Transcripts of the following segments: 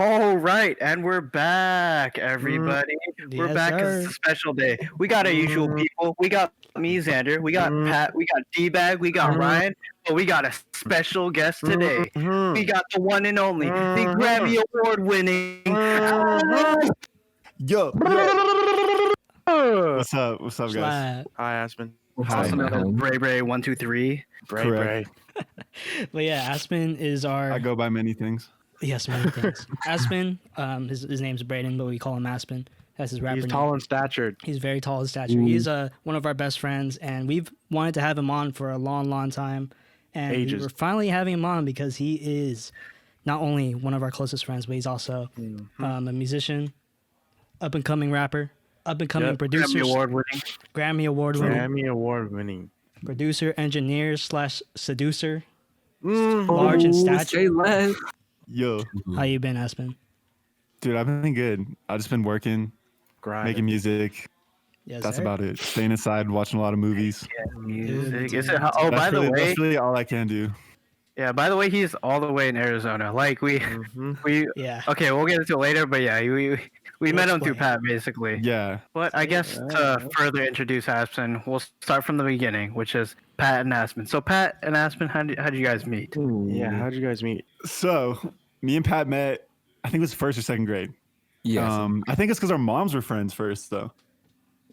All right, and we're back, everybody. We're Yes, back 'cause sir. it's a special day. We got our usual people. We got me, Xander. We got Pat. We got D-Bag. We got Ryan. But we got a special guest today. We got the one and only, the Grammy Award-winning. Yo. What's up? What's up, guys? Slap. Hi, Azpyn. Awesome. Bray 1 2 3. Bray. But yeah, Azpyn is our. I go by many things. Yes, many things. Azpyn, his name's Braden, but we call him Azpyn. That's his rapper He's name. tall and statured. He's very tall in stature. He's one of our best friends, and we've wanted to have him on for a long, long time. And Ages. we're finally having him on because he is not only one of our closest friends, but he's also a musician, up and coming rapper, up and coming producer, Grammy Award-winning. Grammy Award-winning Producer. engineer / seducer, large in stature. Yo. How you been, Azpyn? Dude, I've been good. I've just been working, Grinding. making music. Yes, That's sir. about it. Staying inside, watching a lot of movies. Music. Dude, Is it, oh, by the way, that's really all I can do. yeah. By the way, he's all the way in Arizona. Like we. Yeah. Okay, we'll get into it later. But yeah, we met him through explain. Pat basically. Yeah. But I guess to further introduce Azpyn, we'll start from the beginning, which is Pat and Azpyn. So Pat and Azpyn, how did you guys meet? Yeah, how'd you guys meet? So, me and Pat met, I think it was first or second grade. Yes. I think it's because our moms were friends first, though.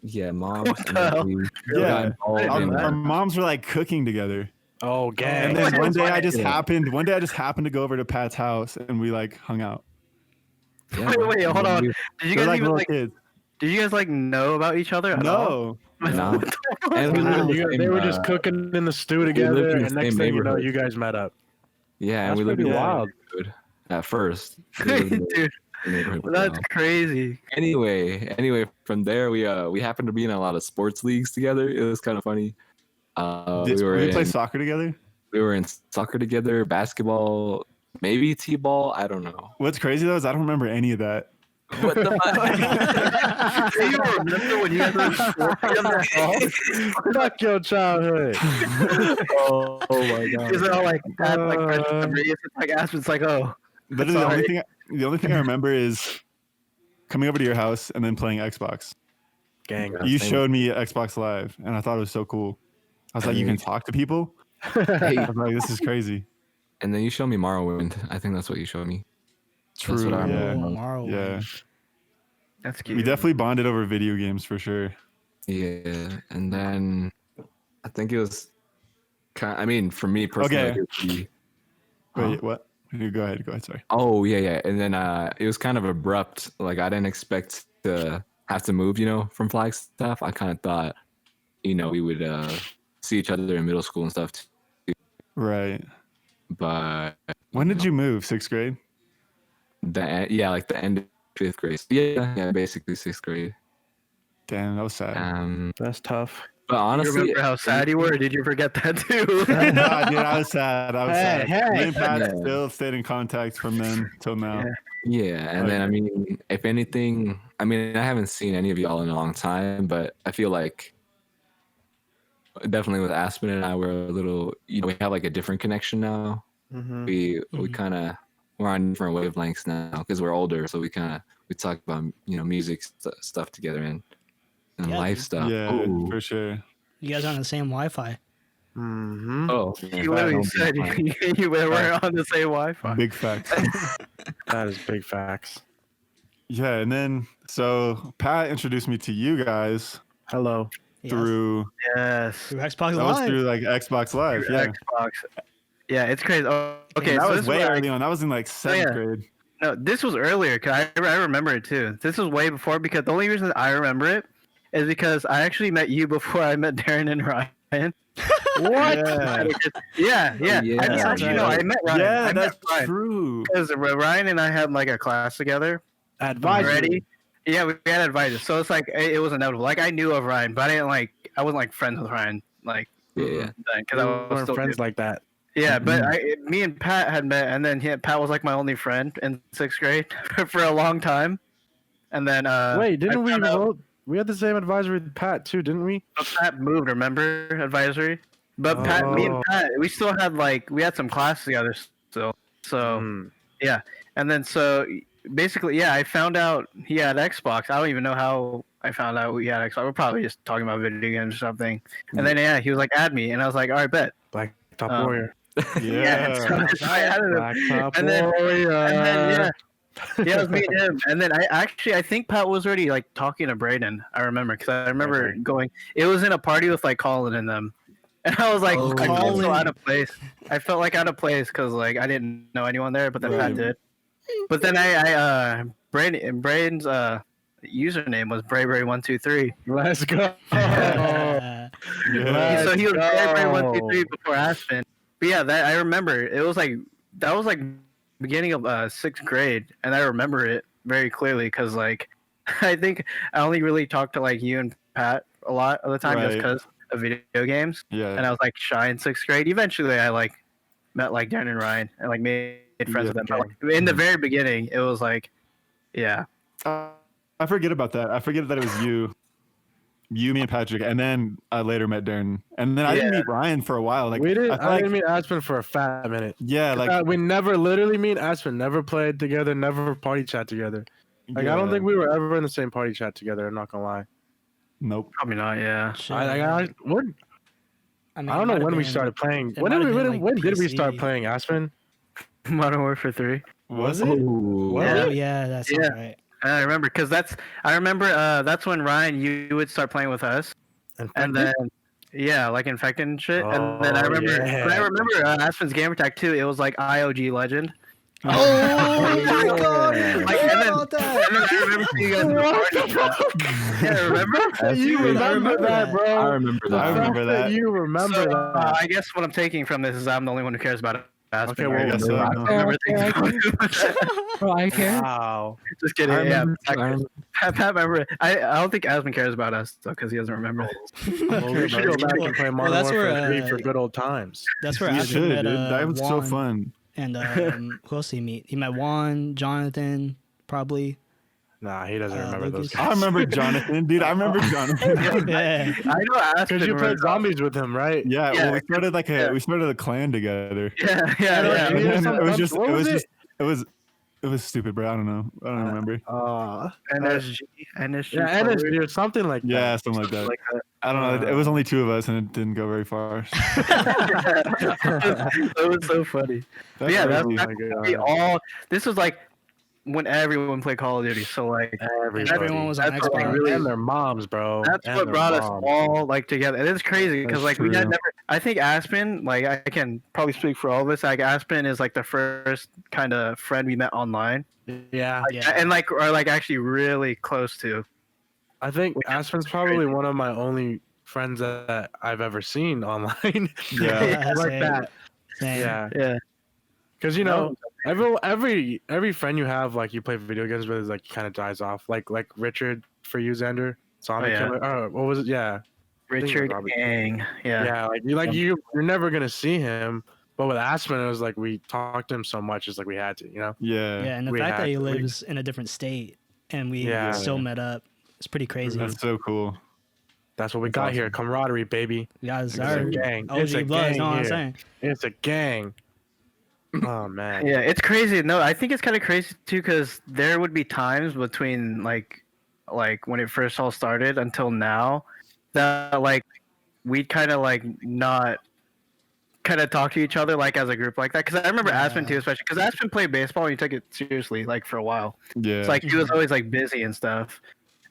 Yeah, moms. What the hell? Yeah. I didn't know Our that. moms were like cooking together. Oh, gang. And then one day I just Yeah. happened to go over to Pat's house and we like hung out. Yeah. Wait, hold on. Did you We're guys like even little like? kids. Did you guys like know about each other at all? No. No. And we lived in the They same, were just cooking in the stew lived together, in the and next same thing you know, neighborhood. you guys met up. Yeah, and That's we lived in pretty the same wild. neighborhood at first. We lived in the Dude, same neighborhood for a that's while. crazy. Anyway, from there we happened to be in a lot of sports leagues together. It was kind of funny. Did we were we play in, soccer together? we were in soccer together, basketball, maybe t-ball. I don't know. What's crazy though is I don't remember any of that. What the fuck? Do you remember when you guys were together at all? Fuck your childhood. oh my god. Is it all like had like fresh memories? It's like Azpyn's like, oh, Literally, sorry. the only thing I remember is coming over to your house and then playing Xbox. Gang. Yeah. You same. showed me Xbox Live, and I thought it was so cool. I was like, you can talk to people? Hey, I was like, this is crazy. and then you showed me Morrowind. I think that's what you showed me. That's True, what I yeah. remember. Morrowind. Yeah. that's cute. We definitely bonded over video games for sure. Yeah, and then I think it was I mean, for me personally, Okay. it would be- Wait, what? Go ahead, sorry. oh yeah, and then it was kind of abrupt. Like I didn't expect to have to move, from Flagstaff. I kind of thought, we would see each other in middle school and stuff. Right. But When did you move? 6th grade? like the end of 5th grade. Yeah, basically 6th grade. Damn, that was sad. That's tough. But You honestly, remember how sad you were? Or did you forget that too? Nah, dude, I was sad. Hey, Me and Pat Yeah. still stayed in contact from then till now. Yeah. yeah, and then I mean, if anything, I haven't seen any of y'all in a long time, but I feel like definitely with Azpyn and I, we're a little, we have like a different connection now. Mm-hmm. We kind of we're on different wavelengths now because we're older, so we talk about music stuff together and Yeah, life dude. stuff. Yeah, Ooh. for sure. You guys are on the same Wi-Fi. Mm-hmm. Oh, You literally said you were on the same Wi-Fi. Big facts. That is big facts. Yeah, and then so Pat introduced me to you guys Hello. Yes. through Yes. Through Xbox that was Live. through like Xbox Live. Through Yeah. Xbox. Yeah, it's crazy. Oh, okay, that so was this is way what I- early on. That was in like 7th yeah. grade. No, this was earlier. Cause I remember it too. This was way before because the only reason I remember it is because I actually met you before I met Darren and Ryan. What? Yeah. Yeah. I didn't Sounds actually know. right. I met Ryan. Yeah, I met that's Ryan. true. Because Ryan and I had like a class together Advisory. already. Yeah, we had advisors. So it's like it was inevitable. Like I knew of Ryan, but I wasn't like friends with Ryan. Like yeah. because I We was weren't still friends new. like that. Yeah, but me and Pat had met, and then Pat was like my only friend in 6th grade for a long time. And then Wait, didn't I we found out vote? We had the same advisory with Pat too, didn't we? Pat moved, remember advisory? But me and Oh. Pat, we still had we had some class together still. So Hmm. yeah, and then so basically, yeah, I found out he had Xbox. I don't even know how I found out he had Xbox. We're probably just talking about video games or something. And then yeah, he was like, "Add me," and I was like, "All right, bet." Black Top Um, Warrior. Yeah. so I added him. Black Top And then- Warrior. And then yeah, it was me and him. And then I think Pat was already like talking to Brayden. I remember because I remember going. It was in a party with like Colin and them, and I was like, I felt so out of place. I felt like out of place because like I didn't know anyone there, but then Pat did. But then Brayden's username was Brayberry123. Let's go. Yeah. So he was Brayberry123 before Azpyn. But yeah, that I remember. It was like that was like beginning of 6th grade, and I remember it very clearly because like I think I only really talked to like you and Pat a lot of the time just because of video games. Yeah. And I was like shy in 6th grade. Eventually, I like met like Darren and Ryan and like made friends with them. But, like, in the very beginning, it was like, yeah. I forget about that. I forget that it was you, me, and Patrick, and then I later met Darren, and then I didn't meet Ryan for a while. Like we didn't. I I didn't meet Azpyn for a fat minute. Yeah, like We never literally meet Azpyn. Never played together. Never party chat together. Like I don't think we were ever in the same party chat together. I'm not gonna lie. Nope. Probably not, yeah. Shit. I mean, don't it know might when have we been- started playing. it When might did have we? been, When, like, when did we PC. start playing Azpyn? Modern Warfare 3. Was it? Ooh. Yeah. Oh yeah, that's Yeah. right. I remember because that's when Ryan you would start playing with us, and then like infected and shit. And then I Oh, remember yeah. but I remember Aspen's gamer tag too. It was like IOG Legend. Oh my god! Like, and then I remember seeing you guys in the party. Yeah, remember? You remember that, bro? I remember that. I remember that. You remember So, that? I guess what I'm taking from this is I'm the only one who cares about Aspen. Okay, well, I guess so. I No. remember things Oh, I care. Wow. Just kidding. I Yeah, remember. Pat remember. I don't think Aspen cares about us though because he doesn't remember. Well, we should go back and play Modern that's Warfare where, 3 for good old times. That's where You Aspen should, met dude. That was so Juan fun. And who else did he meet? He met Juan, Jonathan, probably. Nah, he doesn't remember those Lucas. I guys. remember Jonathan, dude. I remember Jonathan. Yeah. I know Aspen. Because you played remembers- zombies with him, right? Yeah, Yeah. well, we started a clan together. Yeah. And Yeah. then it was just, What was it? it was stupid, bro. I don't know. I don't remember. NSG. Yeah, NSG or something like that. Yeah, something like that. Like that. I don't know. It was only 2 of us, and it didn't go very far. That was so funny. But yeah, crazy. that's we all. This was like when everyone played Call of Duty. So like Everyone was on That's what Xbox. really- and their moms, bro. that's And what their brought us moms. all like together. And it's crazy because That's like we had true. never. I think Aspen, like I can probably speak for all of us. Like Aspen is like the first kind of friend we met online, Yeah, Yeah. and like are like actually really close to. I think Aspen's probably one of my only friends that I've ever seen online. Yeah. like Same. that. Same. Yeah, Yeah. because you know, every friend you have, like you play video games with, is like kind of dies off. Like Richard for you, Xander, Zombie yeah. Killer. Oh, what was it? Yeah, think it was Richard Robert. Gang. Yeah. yeah. You're never gonna see him. But with Aspen, it was like we talked to him so much, it's like we had to, you know. Yeah. Yeah, and the We fact that had he to- we- lives in a different state and we Yeah. still met up, it's pretty crazy. That's so cool. That's what we That's got awesome. here, camaraderie, baby. You guys It's a are gang. It's a OG Bloods, gang know what I'm here. saying? It's a gang. Oh man. Yeah, it's crazy. No, I think it's kind of crazy too because there would be times between like when it first all started until now that like we'd kind of like not kind of talk to each other like as a group like that. Because I remember Aspen too, especially because Aspen played baseball and he took it seriously like for a while. Yeah. It's like he was always like busy and stuff.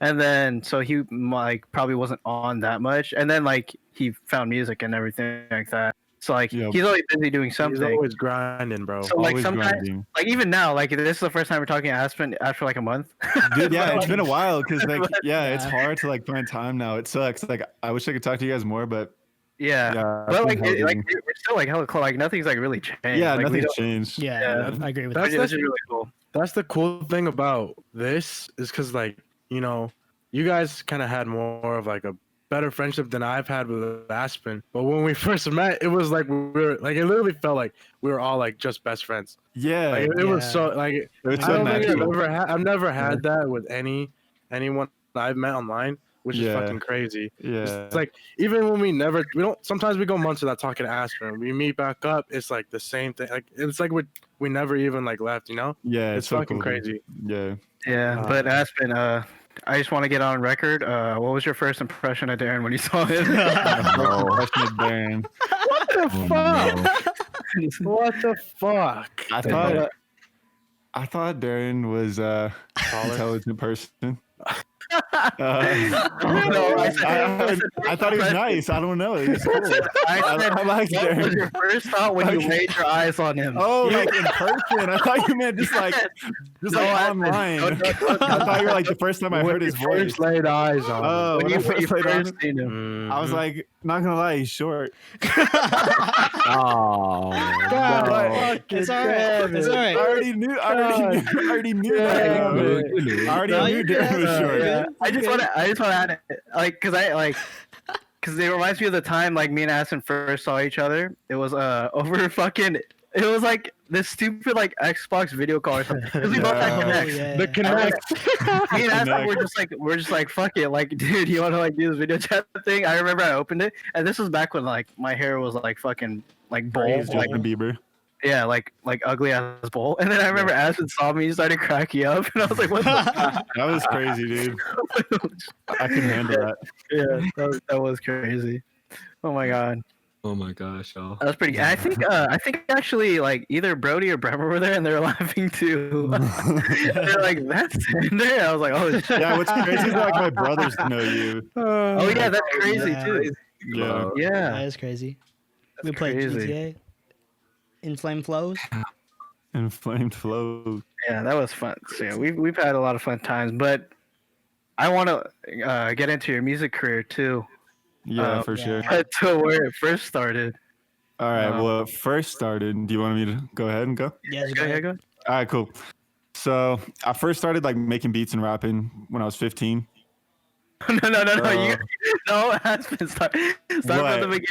And then so he like probably wasn't on that much. And then like he found music and everything like that. So like Yep. he's always busy doing He's something. always grinding, bro. So like Always sometimes grinding. like even now, like this is the first time we're talking to Aspen after like a month. Dude, yeah, it's been a while because like it's Yeah. hard to like find time now. It sucks. Like I wish I could talk to you guys more, but Yeah, yeah, but like it's been like hell we're still like hella close. Like nothing's like really changed. yeah, like, we nothing's don't- changed. Yeah, Yeah. I agree with That's- that. Which is really cool. That's the cool thing about this is because like you know, you guys kind of had more of like a better friendship than I've had with Aspen. But when we first met, it was like we were like it literally felt like we were all like just best friends. Yeah, Like, it was so like it was I so don't think natural. I've never had that with anyone I've met online which is fucking crazy. Yeah. It's like even when we don't. Sometimes we go months without talking to Azpyn. We meet back up. It's like the same thing. Like it's like we never even like left. You know? Yeah. It's so fucking cool, crazy. Yeah. Yeah, but Azpyn, I just want to get on record. What was your first impression of Darren when you saw him? Impression of Darren. What the fuck? What the fuck? I thought Darren was an intelligent person. I thought he was nice. I don't know. He was cool. I like what Darren. was your first thought when you laid your eyes on him? Oh, like in person. I thought you meant just like online. I thought you were like the first time I heard his voice. First laid eyes on. Oh, when you first laid on him, seen him. I was like, not gonna lie, he's short. Oh, It's all right. It's all I right. already knew that. I already knew Darren was short. Yeah. I just want to add it, like, because it reminds me of the time like me and Aston first saw each other. It was over fucking. It was like this stupid like Xbox video call or something. 'Cause we both had Connect. Yeah. The Connect. Me and Aston we're just like fuck it, like dude, you want to like do this video chat thing? I remember I opened it, and this was back when like my hair was like fucking like bowl, like Justin Bieber. yeah, like ugly ass bowl. And then I remember Aston saw me, he started cracking up, and I was like, what the fuck? That was crazy, dude. I couldn't handle that. Yeah, that was crazy. Oh my god. oh my gosh, y'all. That was pretty good. I think actually like either Brody or Bremer were there and they were laughing too. They're like, that's Xander. I was like, oh shit. Yeah, what's crazy is like my brothers know you. Oh yeah, that's crazy Yeah. too. Yeah. Yeah. That is crazy. We That's played crazy. GTA. Inflamed Flows. Inflamed flow. Yeah, that was fun. So yeah, we've had a lot of fun times, but I want to get into your music career too. Yeah, for yeah. sure. To where it first started. All right. Well, it first started. Do you want me to go ahead and go? Yeah, just Go go ahead, ahead. go. All right, cool. So I first started like making beats and rapping when I was 15. No. Aspen, start from What? the beginning.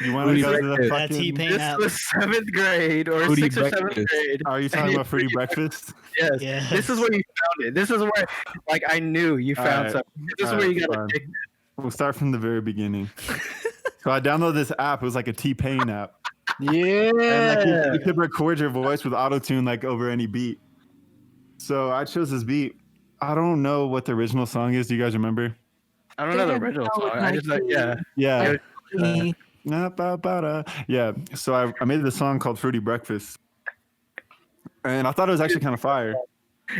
You want to go to the Fruity That fucking? T-Pain This app. was 7th grade or Fruity 6th or 7th breakfast. grade. Are you talking about Fruity Breakfast? Yes. Yes. This is where you found it. This is where, like, I knew you found Alright. something. This is Alright, where you got fine. addicted. We'll start from the very beginning. So I downloaded this app. It was like a T-Pain app. Yeah. And like you could record your voice with auto-tune like over any beat. So I chose this beat. I don't know what the original song is. Do you guys remember? I don't know the original song. I just like, yeah. Yeah. Uh, Yeah. So I made the song called Fruity Breakfast. And I thought it was actually kind of fire.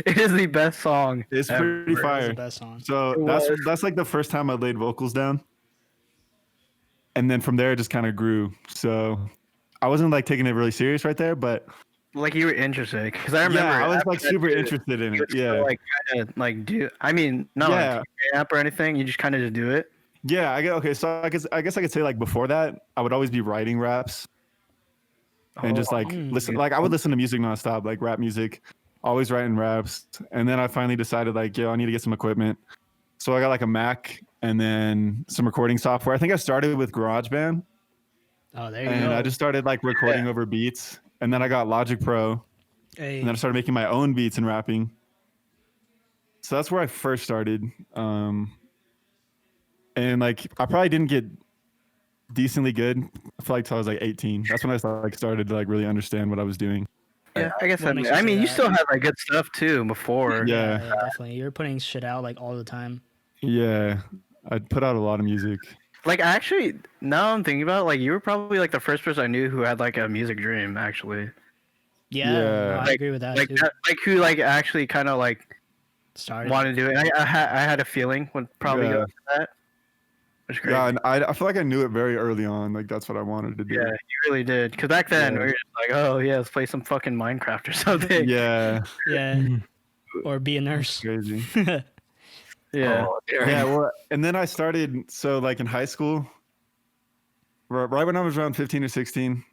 It is the best song. It's ever. pretty That's fire. the best song. So It that's was. that's like the first time I laid vocals down. And then from there it just kind of grew. So I wasn't like taking it really serious right there, but Like you were interested because I remember. yeah, I was after like that, super you interested in it. just Yeah. Like kind of like do. I mean, not Yeah. like app or anything. You just kind of just do it. Yeah, okay, so I guess I could say like before that, I would always be writing raps and just like listen, like I would listen to music nonstop, like rap music, always writing raps. And then I finally decided like, I need to get some equipment. So I got like a Mac and then some recording software. I think I started with GarageBand Oh, there you and go. I just started like recording over beats. And then I got Logic Pro Hey. and then I started making my own beats and rapping. So that's where I first started. And like I probably didn't get decently good. I feel like till I was like 18. That's when I started to like really understand what I was doing. Yeah, I guess What that. makes I you mean, say you that? still have like good stuff too before. Yeah. Definitely. You're putting shit out like all the time. Yeah, I put out a lot of music. Like actually, now I'm thinking about it, like you were probably like the first person I knew who had like a music dream. Actually, Yeah, Yeah. no, I Like- agree with that like too. that, like who like actually kind of like Started. wanted to do it. I had a feeling would probably Yeah. go to that. Which is crazy. Yeah, and I feel like I knew it very early on. Like that's what I wanted to do. Yeah, you really did. Because back then Yeah. we were just like, oh yeah, let's play some fucking Minecraft or something. Yeah, Yeah. Or be a nurse. crazy. Yeah. Yeah, well, and then I started. So like in high school, right when I was around 15 or 16,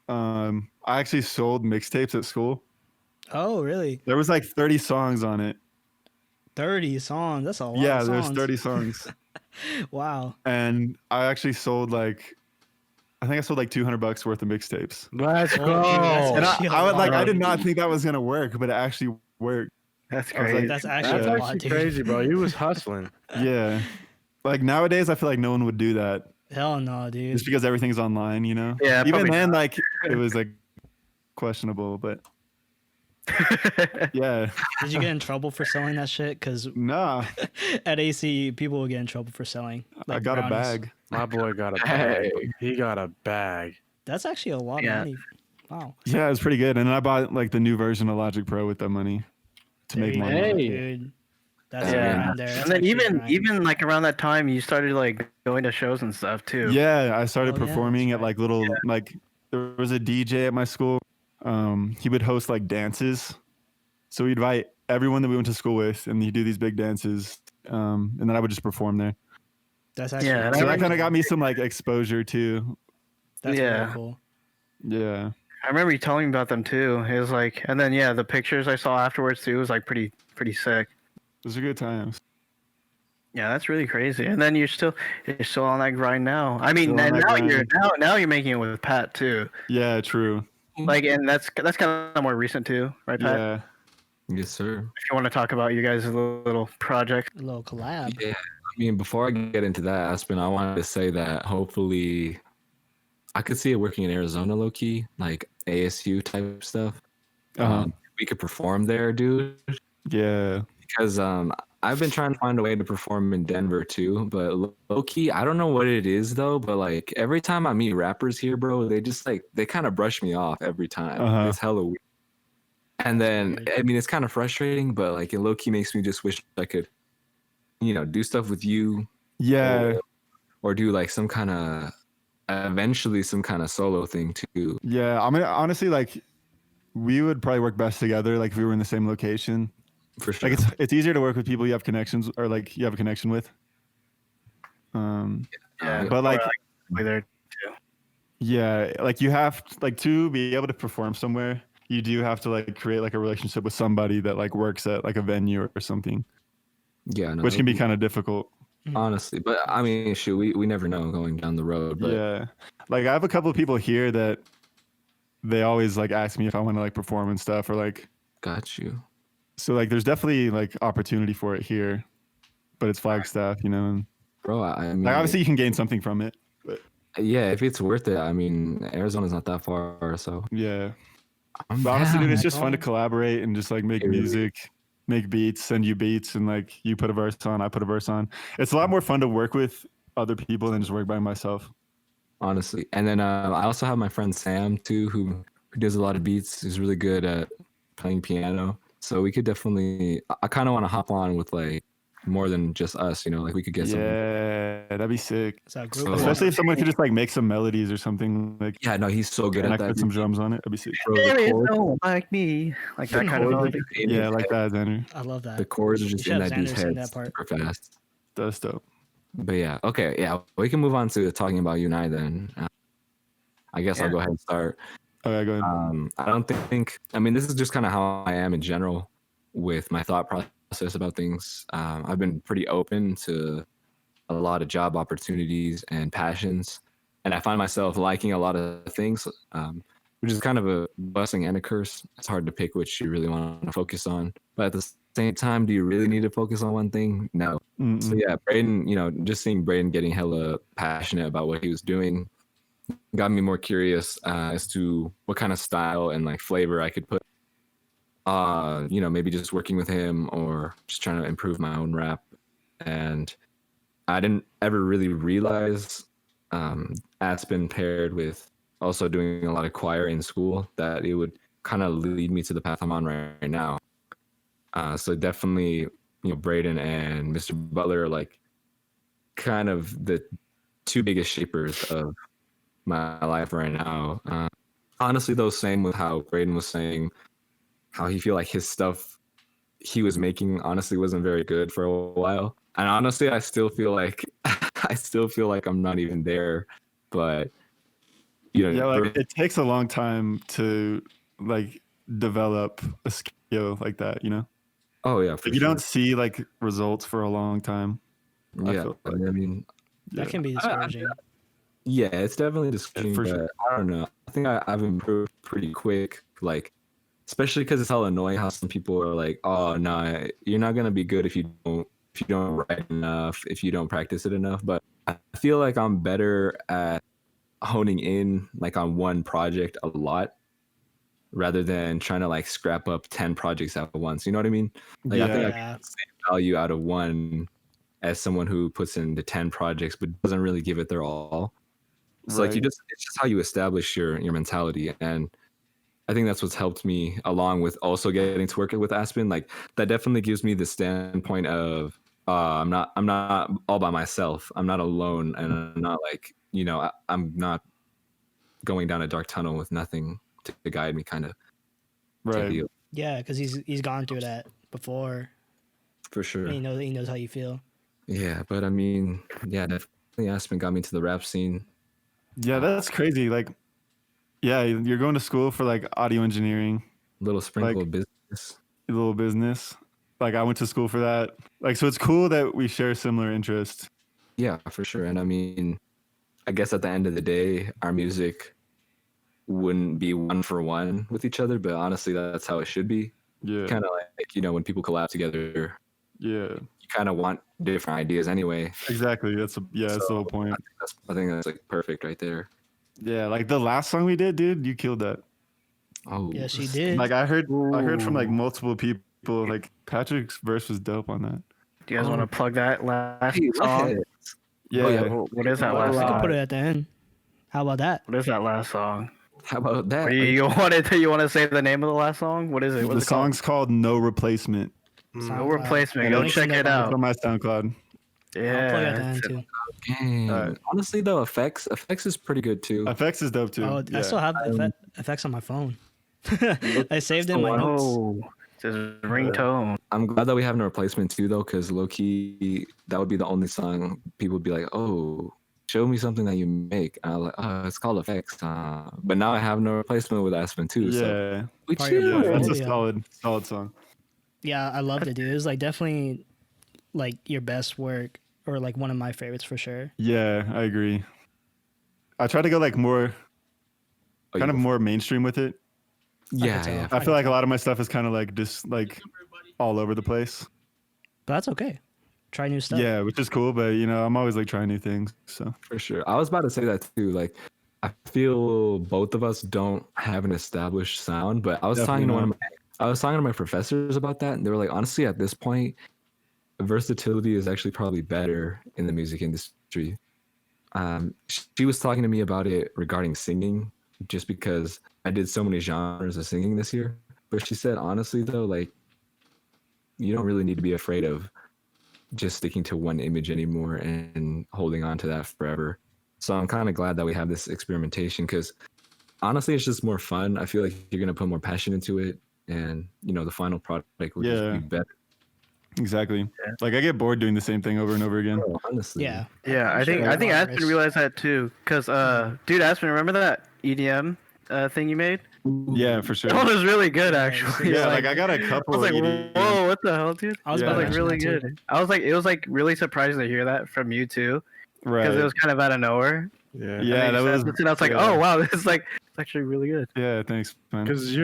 I actually sold mixtapes at school. Oh, really? There was like 30 songs on it. 30 songs. That's a lot. Yeah, of there's songs. 30 songs. Wow. And I actually sold like, I think I sold like $200 worth of mixtapes. Let's Oh, go. that's And actually a I would like, I lot. did not think that was gonna work, but it actually worked. That's I was crazy. like, That's actually That's a lot, actually dude. crazy, bro. You was hustling. Yeah. Like nowadays, I feel like no one would do that Hell no, dude. just because everything's online, you know? Yeah, Even probably then, not. like it was like questionable, but yeah. Did you get in trouble for selling that shit? Because Nah, at AC, people will get in trouble for selling. I Like got a brownies. bag. My boy got a bag. He got a bag. That's actually a lot Yeah. of money. Wow. Yeah, it was pretty good. And then I bought like the new version of Logic Pro with that money to There make you money. go, Hey. dude. That's Yeah. a grind there. That's And then actually a even grind. even like around that time, you started like going to shows and stuff too. Yeah, I started Oh, yeah, performing that's at like little like there was a DJ at my school. He would host like dances. So we'd invite everyone that we went to school with and he'd do these big dances. And then I would just perform there. That's actually Yeah, So I that kind of got me some like exposure too. That's Yeah. really cool. Yeah. I remember you telling me about them too. It was like, and then yeah, the pictures I saw afterwards too was like pretty sick. Those are good times. Yeah, that's really crazy. And then you're still on that grind now. I mean, Still on and that now grind. you're now you're making it with Pat too. Yeah, true. Like, and that's kind of more recent too, right, Pat? Yeah. Yes, sir. If you want to talk about you guys' little project. A little collab. Yeah. I mean, before I get into that, Aspen, I wanted to say that hopefully I could see it working in Arizona low key, like ASU type stuff. Uh-huh. We could perform there, dude. Yeah. Because I've been trying to find a way to perform in Denver too, but low key, I don't know what it is though. But like every time I meet rappers here, bro, they just like they kind of brush me off every time. Uh-huh. It's hella weird. And then I mean, it's kind of frustrating, but like it low key makes me just wish I could, do stuff with you. Yeah. Or do like some kind of eventually some kind of solo thing too. Yeah. I mean, honestly, like we would probably work best together, like if we were in the same location. For sure. Like it's easier to work with people you have connections or like you have a connection with. Yeah, But like way there. yeah, like you have like to be able to perform somewhere, you do have to like create like a relationship with somebody that like works at like a venue or something, Yeah, no, which can be kind of difficult. honestly. But I mean, shoot, we never know going down the road. But Yeah. Like I have a couple of people here that they always like ask me if I want to like perform and stuff or like got you. so like there's definitely like opportunity for it here, but it's Flagstaff, and Bro, I mean, like obviously you can gain something from it. But yeah, if it's worth it, I mean, Arizona's not that far, so yeah. I'm But honestly, down. dude, it's just fun to collaborate and just like make It really music, make beats, send you beats, and like you put a verse on, I put a verse on. It's a lot more fun to work with other people than just work by myself. honestly. And then I also have my friend Sam too, who does a lot of beats. He's really good at playing piano, so we could definitely. I kind of want to hop on with like more than just us, like we could get some. Yeah, that'd be sick. It's a group. So- Especially if someone could just like make some melodies or something like Yeah, no, he's so good and I at could that. put some drums on it. That'd be sick. Bro, the There is chords- no one like me, like that kind of chords melody. are in Yeah, his like head. that, Xander. I love that. The chords are just You in should that have dude's Xander sing head that part. super fast. That's dope. But yeah, okay, yeah, we can move on to talking about you and I then. I guess I'll Yeah. go ahead and start. Okay, go ahead. I don't think. I mean, this is just kind of how I am in general with my thought process about things. I've been pretty open to a lot of job opportunities and passions, and I find myself liking a lot of things, which is kind of a blessing and a curse. It's hard to pick which you really want to focus on, but at the same time, do you really need to focus on one thing? No. Mm-mm. So yeah, Braden, just seeing Braden getting hella passionate about what he was doing got me more curious as to what kind of style and like flavor I could put. Maybe just working with him or just trying to improve my own rap. And I didn't ever really realize Azpyn paired with also doing a lot of choir in school that it would kind of lead me to the path I'm on right now. So definitely, Braden and Mr. Butler are like kind of the two biggest shapers of my life right now. Honestly, though, same with how Braden was saying how he feel like his stuff he was making honestly wasn't very good for a while. And honestly, I still feel like I'm not even there. But Yeah, like it takes a long time to like develop a skill like that, oh yeah, for If you sure. don't see like results for a long time. I Yeah, feel I mean, That can be discouraging. yeah, it's definitely discouraging. For But sure. I don't know. I think I've improved pretty quick. Like, especially because it's hella annoying how some people are like, "Oh no, you're not gonna be good if you don't if you don't write enough, if you don't practice it enough. But I feel like I'm better at honing in like on one project a lot rather than trying to like scrap up 10 projects at once. You know what I mean? Like I think I Yeah. get the same value out of one as someone who puts into 10 projects but doesn't really give it their all. So like Right. it's just how you establish your mentality. And I think that's what's helped me along with also getting to work with Azpyn. Like that definitely gives me the standpoint of I'm not all by myself. I'm not alone, and I'm not like, you know, I'm not going down a dark tunnel with nothing to guide me, kind of. Right. Yeah, because he's gone through that before. For sure. And he knows how you feel. Yeah, but I mean, yeah, definitely Azpyn got me to the rap scene. Yeah, that's crazy. Like, yeah, you're going to school for like audio engineering, Little sprinkle Like- of business. a little business. Like, I went to school for that. Like, so it's cool that we share similar interests. Yeah, for sure. And I mean, I guess at the end of the day, our music wouldn't be one for one with each other, but honestly, that's how it should be. Yeah. Kind of like, you know, when people collab together, Yeah. you kind of want different ideas anyway. Exactly. That's that's the So, whole point. I think that's like perfect right there. Yeah. Like the last song we did, dude, you killed that. Oh, Yes, he did. Like I heard from like multiple people. Like Patrick's verse was dope on that. Do you guys want to plug that last Hey, song? Yeah. Oh, yeah. What is that last we can song? put it at the end. How about that? What is that last song? How about that? You want to say the name of the last song? What is it? The What's it called? song's called No Replacement. No Replacement. And Go it's check it It's out. on my SoundCloud. I'll plug it at the Yeah. end too. Dang. Alright. Honestly, though, effects is pretty good too. FX is dope too. Oh, yeah. I still have effects on my phone. I saved it in my notes. Oh, it's his ringtone. I'm glad that we have no replacement too, though, because low key, that would be the only song people would be like, "Oh, show me something that you make." And I'm like, "Oh, it's called effects." But now I have no replacement with Azpyn too. So Yeah. we Part of chill. your Yeah, that's a portfolio. solid song. Yeah, I loved it, dude. It was like definitely like your best work, or like one of my favorites for sure. Yeah, I agree. I try to go like more, Oh, kind you- of more mainstream with it. Yeah, tell. yeah. I feel like a lot of my stuff is kind of like just like all over the place. But that's okay. Try new stuff. Yeah, which is cool, but you know, I'm always like trying new things. So For sure. I was about to say that too. Like, I feel both of us don't have an established sound, but I was talking to Definitely I was talking to my professors about that, and they were like, honestly, at this point, versatility is actually probably better in the music industry. She was talking to me about it regarding singing, just because I did so many genres of singing this year. But she said, honestly, though, like, you don't really need to be afraid of just sticking to one image anymore and holding on to that forever. So I'm kind of glad that we have this experimentation, because honestly, it's just more fun. I feel like you're going to put more passion into it, and, you know, the final product will just Yeah. be better. exactly. Like I get bored doing the same thing over and over again. Bro, honestly. Yeah. Yeah, I think Sure. Aspen realized that too. Cause dude, Aspen, remember that EDM thing you made? Yeah, for sure. That one was really good, Yeah, actually. Yeah, like I got a I couple. was like, of EDM. whoa, what the hell, dude? I was Yeah. That about was to like mention really that too. good. I was like, it was like really surprising to hear that from you too, Right. because it was kind of out of nowhere. Yeah. Yeah, And that then you was. said this, and I was like, yeah. oh wow, this is like it's actually really good. Yeah, thanks, man. Because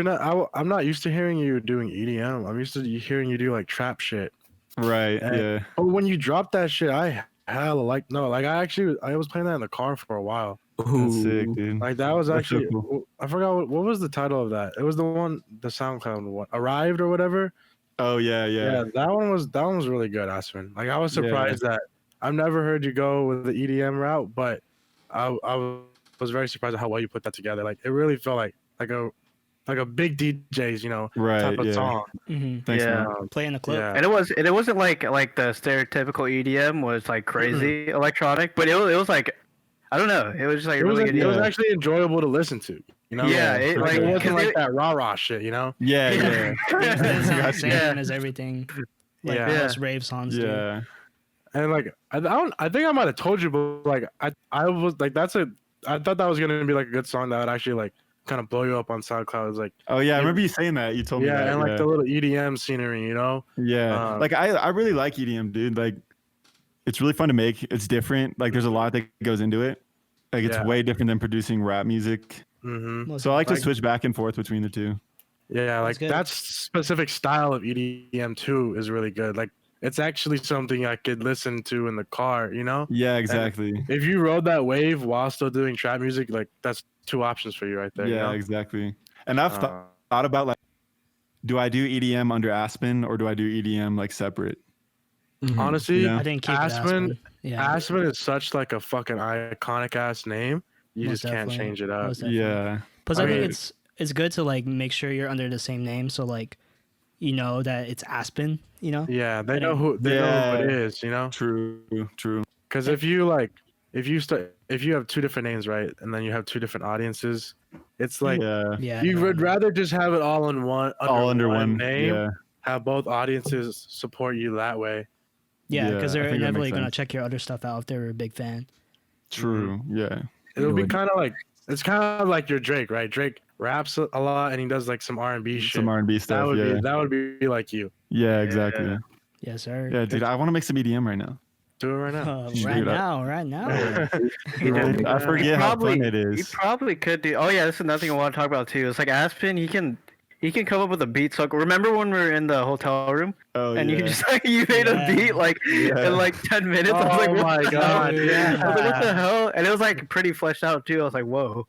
I'm not used to hearing you doing EDM. I'm used to hearing you do like trap shit. Right. And- Yeah. But when you dropped that shit, I was playing that in the car for a while. That's sick, dude. Like that was That's so actually cool. I forgot what was the title of that. It was the SoundCloud one, Arrived or whatever. Oh yeah, yeah. That one was really good, Aspen. Like I was Yeah. surprised that I've never heard you go with the EDM route, but I was very surprised at how well you put that together. Like it really felt like a big DJ's, Right. type of Yeah. song. Mm-hmm. Thanks, Yeah. man. Play in the club. Yeah. And it wasn't like the stereotypical EDM was like crazy electronic, but it was like I don't know, it was just like It was, really good. it was yeah. actually enjoyable to listen to. Yeah, it, Like, like, it wasn't 'cause like it- that rah shit, Yeah, Yeah. yeah. Same Yeah. as everything. Like Yeah. most rave songs do. Yeah. And like I think I might have told you, but like I was like I thought that was gonna be like a good song that would actually like kind of blow you up on SoundCloud. It's like Oh yeah, I remember you saying that. You told me that. and like yeah. the little EDM scenery, Yeah. Like I really like EDM, dude. Like it's really fun to make. It's different. Like there's a lot that goes into it. Like it's Yeah. way different than producing rap music. Mm-hmm. Most So I like to Like- switch back and forth between the two. Yeah, like good. that specific style of EDM too is really good. Like it's actually something I could listen to in the car, you know? Yeah, exactly. If you rode that wave while still doing trap music, like that's 2 options for you right there. Yeah, you know? exactly. And I've Uh, thought about like, do I do EDM under Azpyn or do I do EDM like separate? Honestly, You know? I didn't keep Aspen, it Aspen. Yeah, Aspen is such like a fucking iconic ass name. You Most just can't definitely. change it up. Most definitely. Yeah. Plus, I I think mean- it's good to like make sure you're under the same name, so like you know that it's Aspen. You know. Yeah, they I know who they know who it Yeah. is, you know? True. Because if you have 2 different names, right, and then you have 2 different audiences, it's like yeah. Yeah. you would rather just have it all in one All under one name, Yeah. have both audiences support you that way. Yeah, because Yeah, I they're think that inevitably makes gonna sense. check your other stuff out if they're a big fan. True. Yeah. It'll be would. kind of like it's kind of like your Drake, right? Drake raps a lot and he does like some R&B shit. Some R&B that stuff. would Yeah. be that would be like you. Yeah. Exactly. Yes, sir. Yeah, dude. I want to make some EDM right now. Do it right now. Right Dude, now. Dude, I forget how fun it He is. probably could do. Oh yeah, this is another thing I want to talk about too. It's like Aspen. He can come up with a beat. So remember when we were in the hotel room Oh and yeah. you just like you made a Yeah. beat like Yeah. in like 10 minutes. I was like, Oh what my the God, hell? yeah. I was like, what the hell? And it was like pretty fleshed out too. I was like, whoa.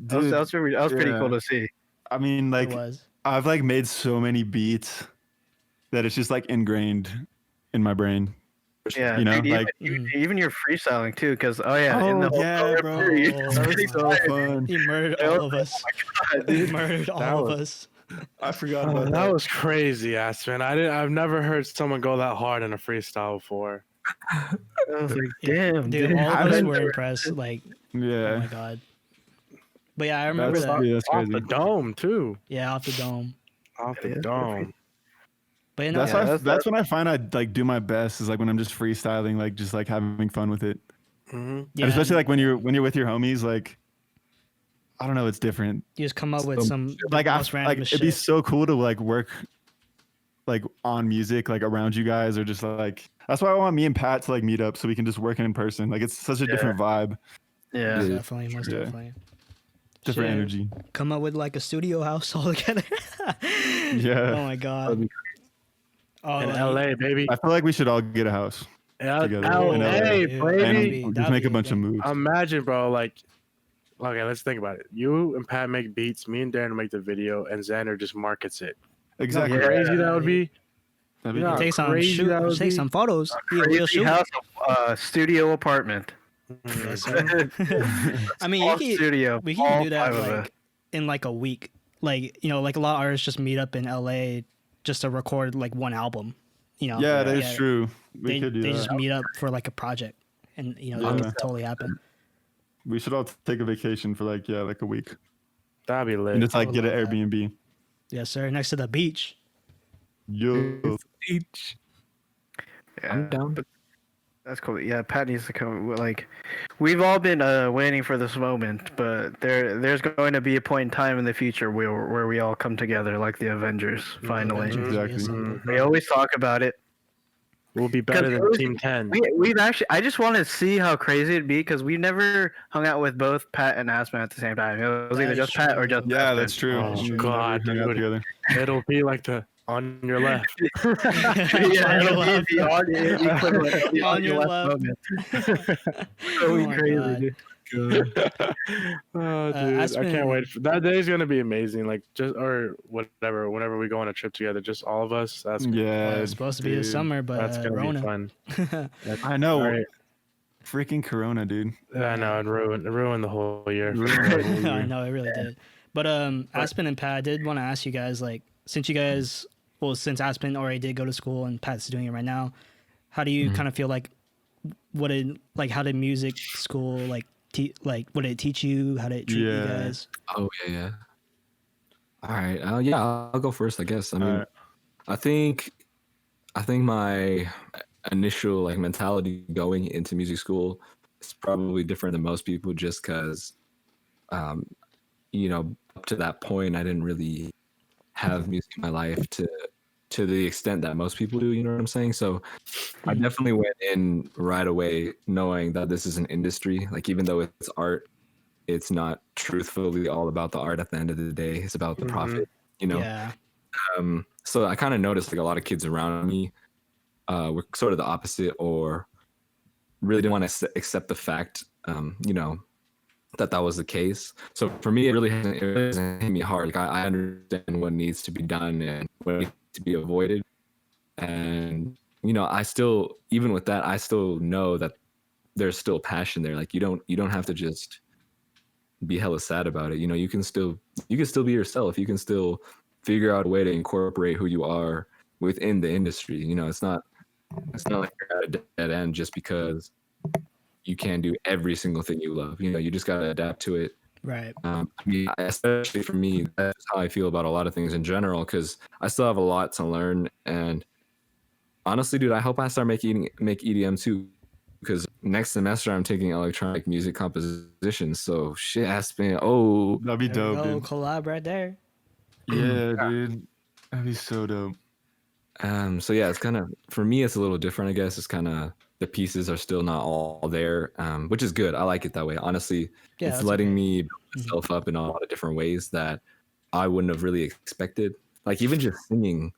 Dude, That was pretty yeah. cool to see. I mean, It like, was. I've like made so many beats that it's just like ingrained in my brain. Yeah, You know, dude, like- even your freestyling too, because in the hotel room, bro. you Oh, just That pretty was so fire. fun. He murdered I all was of us. God, He dude. murdered all That of was- us. I forgot about That that. was crazy, Aspen. I've never heard someone go that hard in a freestyle before. I was like, damn, Dude, dude. all I of us didn't- were impressed. Like, oh my Yeah. god. But yeah, I remember That's, that. yeah, that's Off crazy. the dome too. Yeah, off the dome. Off the Yeah. dome. But you know, That's, Yeah, why that's- when I find I like do my best is like when I'm just freestyling, like just like having fun with it. hmm yeah, And especially like when you're with your homies, like I don't know, it's different. you just come up with some Like most random like shit. it'd be so cool to like work like on music like around you guys or just like that's why I want me and Pat to like meet up so we can just work in person. Like it's such a different vibe, Yeah. Most Yeah. definitely, most Yeah. definitely. different Shit. energy. Come up with like a studio house all together. Yeah. Oh my god. Oh, In like, LA, baby. I feel like we should all get a house. together in LA, LA. Dude, baby. that'd be- And just that'd make be a bunch of thing. moves. Imagine, bro. Like, okay, let's think about it. You and Pat make beats. Me and Darren make the video, and Xander just markets it. Exactly. How crazy that would be. That'd be Yeah. good. Take some crazy that would take be. some photos. Be a real Crazy shoot. house, studio apartment. Yes, sir. I mean, All you can, studio. we all can do that 5 of us. like in like a week. Like, you know, like a lot of artists just meet up in LA just to record like one album. You know, Yeah, that is true. We They, could do they that. just meet up for like a project, and you know, that Yeah. can totally happen. We should all take a vacation for like a week That'd be and lit. just like would get an love that. Airbnb. Yes, sir. Next to the beach. Yo, Each. Yeah, I'm down. but that's cool. Yeah, Pat needs to come. Like, we've all been waiting for this moment, but there's going to be a point in time in the future where we all come together like the Avengers. Finally, Avengers, Exactly. yes, sir. Mhm. we always talk about it. We'll be better than Because- Team 10. We've actually. I just want to see how crazy it'd be because we've never hung out with both Pat and Aspen at the same time. It was That either is just Pat true. or just yeah, Aspen. that's true. Oh, We've God, never hung out dude. together. It'll be like the on your left. Yeah, On your it'll left. be the audio equivalent of the On your left. moment. Oh So my crazy, God. dude. Oh, dude, I Aspen- can't wait. That day is gonna be amazing. Like just or whatever. Whenever we go on a trip together, just all of us. That's Yeah, It's supposed to be this dude. summer, but that's gonna Rona. be fun. I know. All right. Freaking Corona, dude. I know it ruined the whole year. I know it really did. But Aspen and Pat, I did want to ask you guys, like, since you guys, well, since Aspen already did go to school and Pat's doing it right now, how do you kind of feel like, how did music school like what did it teach you? How did it treat you Yeah. guys? Oh yeah. All right. Yeah, I'll go first, I guess. I mean, Alright. I think my initial like mentality going into music school is probably different than most people, just because, you know, up to that point, I didn't really have music in my life to the extent that most people do. You know what I'm saying? So I definitely went in right away knowing that this is an industry. Like, even though it's art, it's not truthfully all about the art at the end of the day. It's about the profit, you know? Yeah. So I kind of noticed like a lot of kids around me were sort of the opposite, or really didn't want to accept the fact, you know, that was the case. So for me, it really hasn't hit me hard. Like I understand what needs to be done and what needs to be avoided. And, you know, I still, even with that, I still know that there's still passion there. Like you don't have to just be hella sad about it. You know, you can still be yourself. You can still figure out a way to incorporate who you are within the industry. You know, it's not like you're at a dead end just because you can't do every single thing you love. You know, you just got to adapt to it. Right. I mean, especially for me, that's how I feel about a lot of things in general, because I still have a lot to learn. And honestly, dude, I hope I start make EDM too, because next semester I'm taking electronic music composition. So shit, Azpyn. Oh, That'd be There we dope, go, dude. collab right there. Yeah, dude. That'd be so dope. So yeah, it's kind of, for me, it's a little different, I guess. It's kind of, the pieces are still not all there, which is good. I like it that way. Honestly, Yeah, it's that's letting okay. me build myself up in a lot of different ways that I wouldn't have really expected. Like even just singing,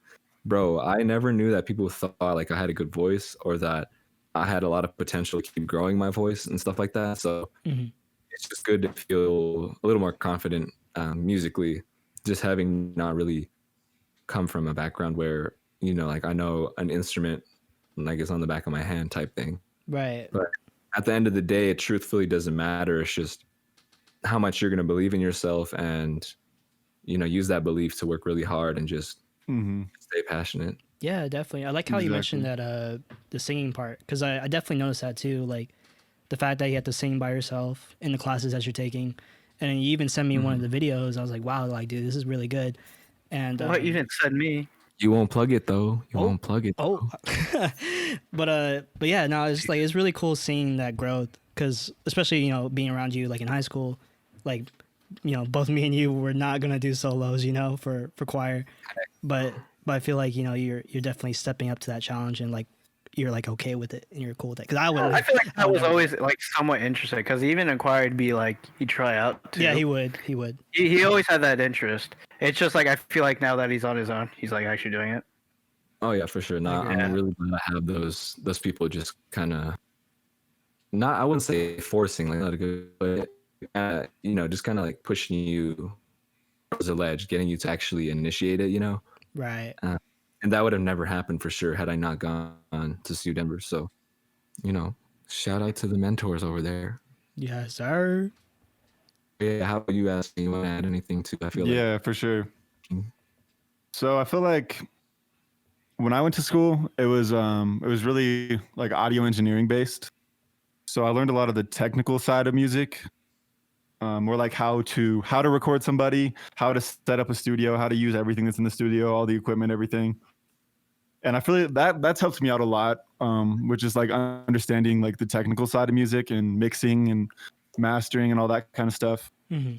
bro, I never knew that people thought like I had a good voice, or that I had a lot of potential to keep growing my voice and stuff like that. So Mhm. it's just good to feel a little more confident musically, just having not really come from a background where, you know, like I know an instrument like it's on the back of my hand type thing. Right. But at the end of the day, it truthfully doesn't matter. It's just how much you're going to believe in yourself, and, you know, use that belief to work really hard and just Mm-hmm. stay passionate. Yeah, definitely. I like how you mentioned Exactly. that the singing part, because I definitely noticed that too. Like the fact that you have to sing by yourself in the classes that you're taking, and then you even sent me one of the videos. I was like, wow, like dude, this is really good. And What you didn't send me? You won't plug it though. You Oh. won't plug it. Oh, but yeah, no, it's just like it's really cool seeing that growth, because especially, you know, being around you like in high school, like, you know, both me and you were not gonna do solos, you know, for choir, but I feel like, you know, you're definitely stepping up to that challenge, and like you're like okay with it and you're cool with it, because I would. I feel like I that would was never. always like somewhat interesting, because even in choir, he'd be like, he'd try out too. Yeah, he would. He always had that interest. It's just like I feel like now that he's on his own, he's like actually doing it. Oh yeah, for sure. No, agree. I'm Yeah. really glad I have those people just kind of, not, I wouldn't say forcing, like not a good, but you know, just kind of like pushing you towards the ledge, getting you to actually initiate it, you know. Right. And that would have never happened for sure had I not gone to SU Denver. So, you know, shout out to the mentors over there. Yes, sir. Yeah, how about you, ask? You want to add anything to? I feel like Yeah, for sure. Mhm. So I feel like when I went to school, it was really like audio engineering based. So I learned a lot of the technical side of music, more like how to record somebody, how to set up a studio, how to use everything that's in the studio, all the equipment, everything. And I feel like that's helped me out a lot, which is like understanding like the technical side of music and mixing and mastering and all that kind of stuff. Hmm.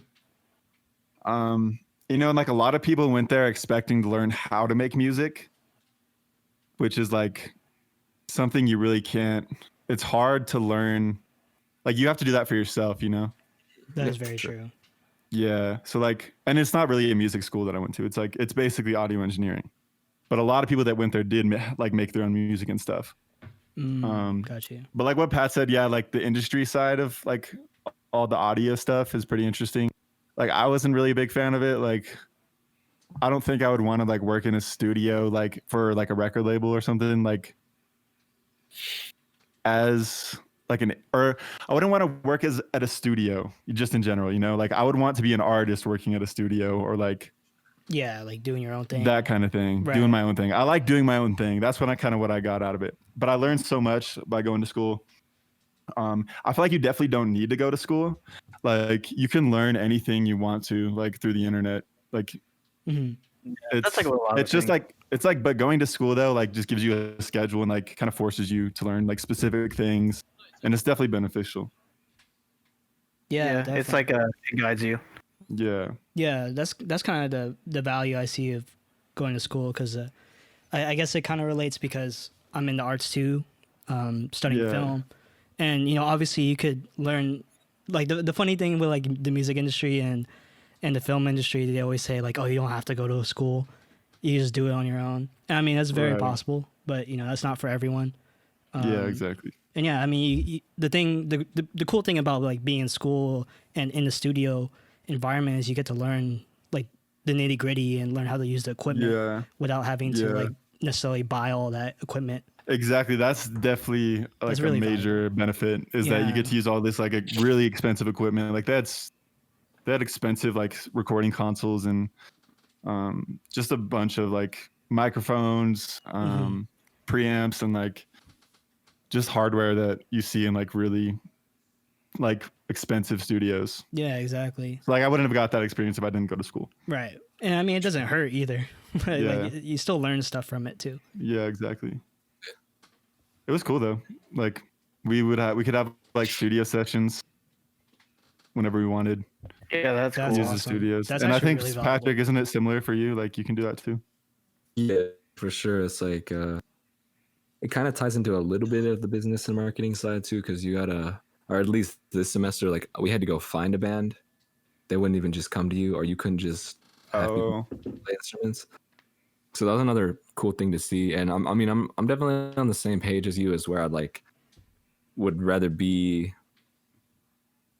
You know, and like a lot of people went there expecting to learn how to make music, which is like something you really can't. It's hard to learn. Like you have to do that for yourself, you know? That is Yeah, very sure. true. Yeah. So like, and it's not really a music school that I went to. It's like, it's basically audio engineering. But a lot of people that went there did like make their own music and stuff. Got you. But like what Pat said, yeah, like the industry side of like all the audio stuff is pretty interesting. Like I wasn't really a big fan of it. Like I don't think I would want to like work in a studio like for like a record label or something, like as like or I wouldn't want to work as at a studio just in general, you know? Like I would want to be an artist working at a studio, or like Yeah, like doing your own thing. that kind of thing, Right. doing my own thing. I like doing my own thing. That's what I got out of it. But I learned so much by going to school. I feel like you definitely don't need to go to school. Like you can learn anything you want to, like through the internet. Like Mhm. it's like a lot of it's just things. like but going to school though, like just gives you a schedule and like kind of forces you to learn like specific things, and it's definitely beneficial. Yeah, It's definitely. like it guides you. Yeah. Yeah, that's kind of the value I see of going to school, because I guess it kind of relates because I'm in the arts too, studying Yeah. film, and you know, obviously you could learn, like the funny thing with like the music industry and the film industry, they always say like, oh, you don't have to go to a school, you just do it on your own. And I mean, that's very Right. possible, but that's not for everyone. Yeah, exactly. And yeah, I mean, the cool thing about like being in school and in the studio environment is you get to learn like the nitty gritty and learn how to use the equipment without having to like necessarily buy all that equipment. Exactly. That's definitely like really a major benefit is that you get to use all this like a really expensive equipment. Like that expensive like recording consoles and just a bunch of like microphones, preamps, and like just hardware that you see in like really like expensive studios. Yeah, exactly. So, like I wouldn't have got that experience if I didn't go to school. Right. And I mean, it doesn't hurt either. Right? Yeah. Like you still learn stuff from it too. Yeah, exactly. It was cool though. Like we could have like studio sessions whenever we wanted. Yeah, that's cool. Use awesome. the studios. That's And I actually think really Patrick, valuable. isn't it similar for you? Like you can do that too. Yeah, for sure. It's like it kind of ties into a little bit of the business and marketing side too, because you gotta, or at least this semester, like we had to go find a band. They wouldn't even just come to you, or you couldn't just have people play instruments. So that was another cool thing to see. And I'm definitely on the same page as you, as where I'd like would rather be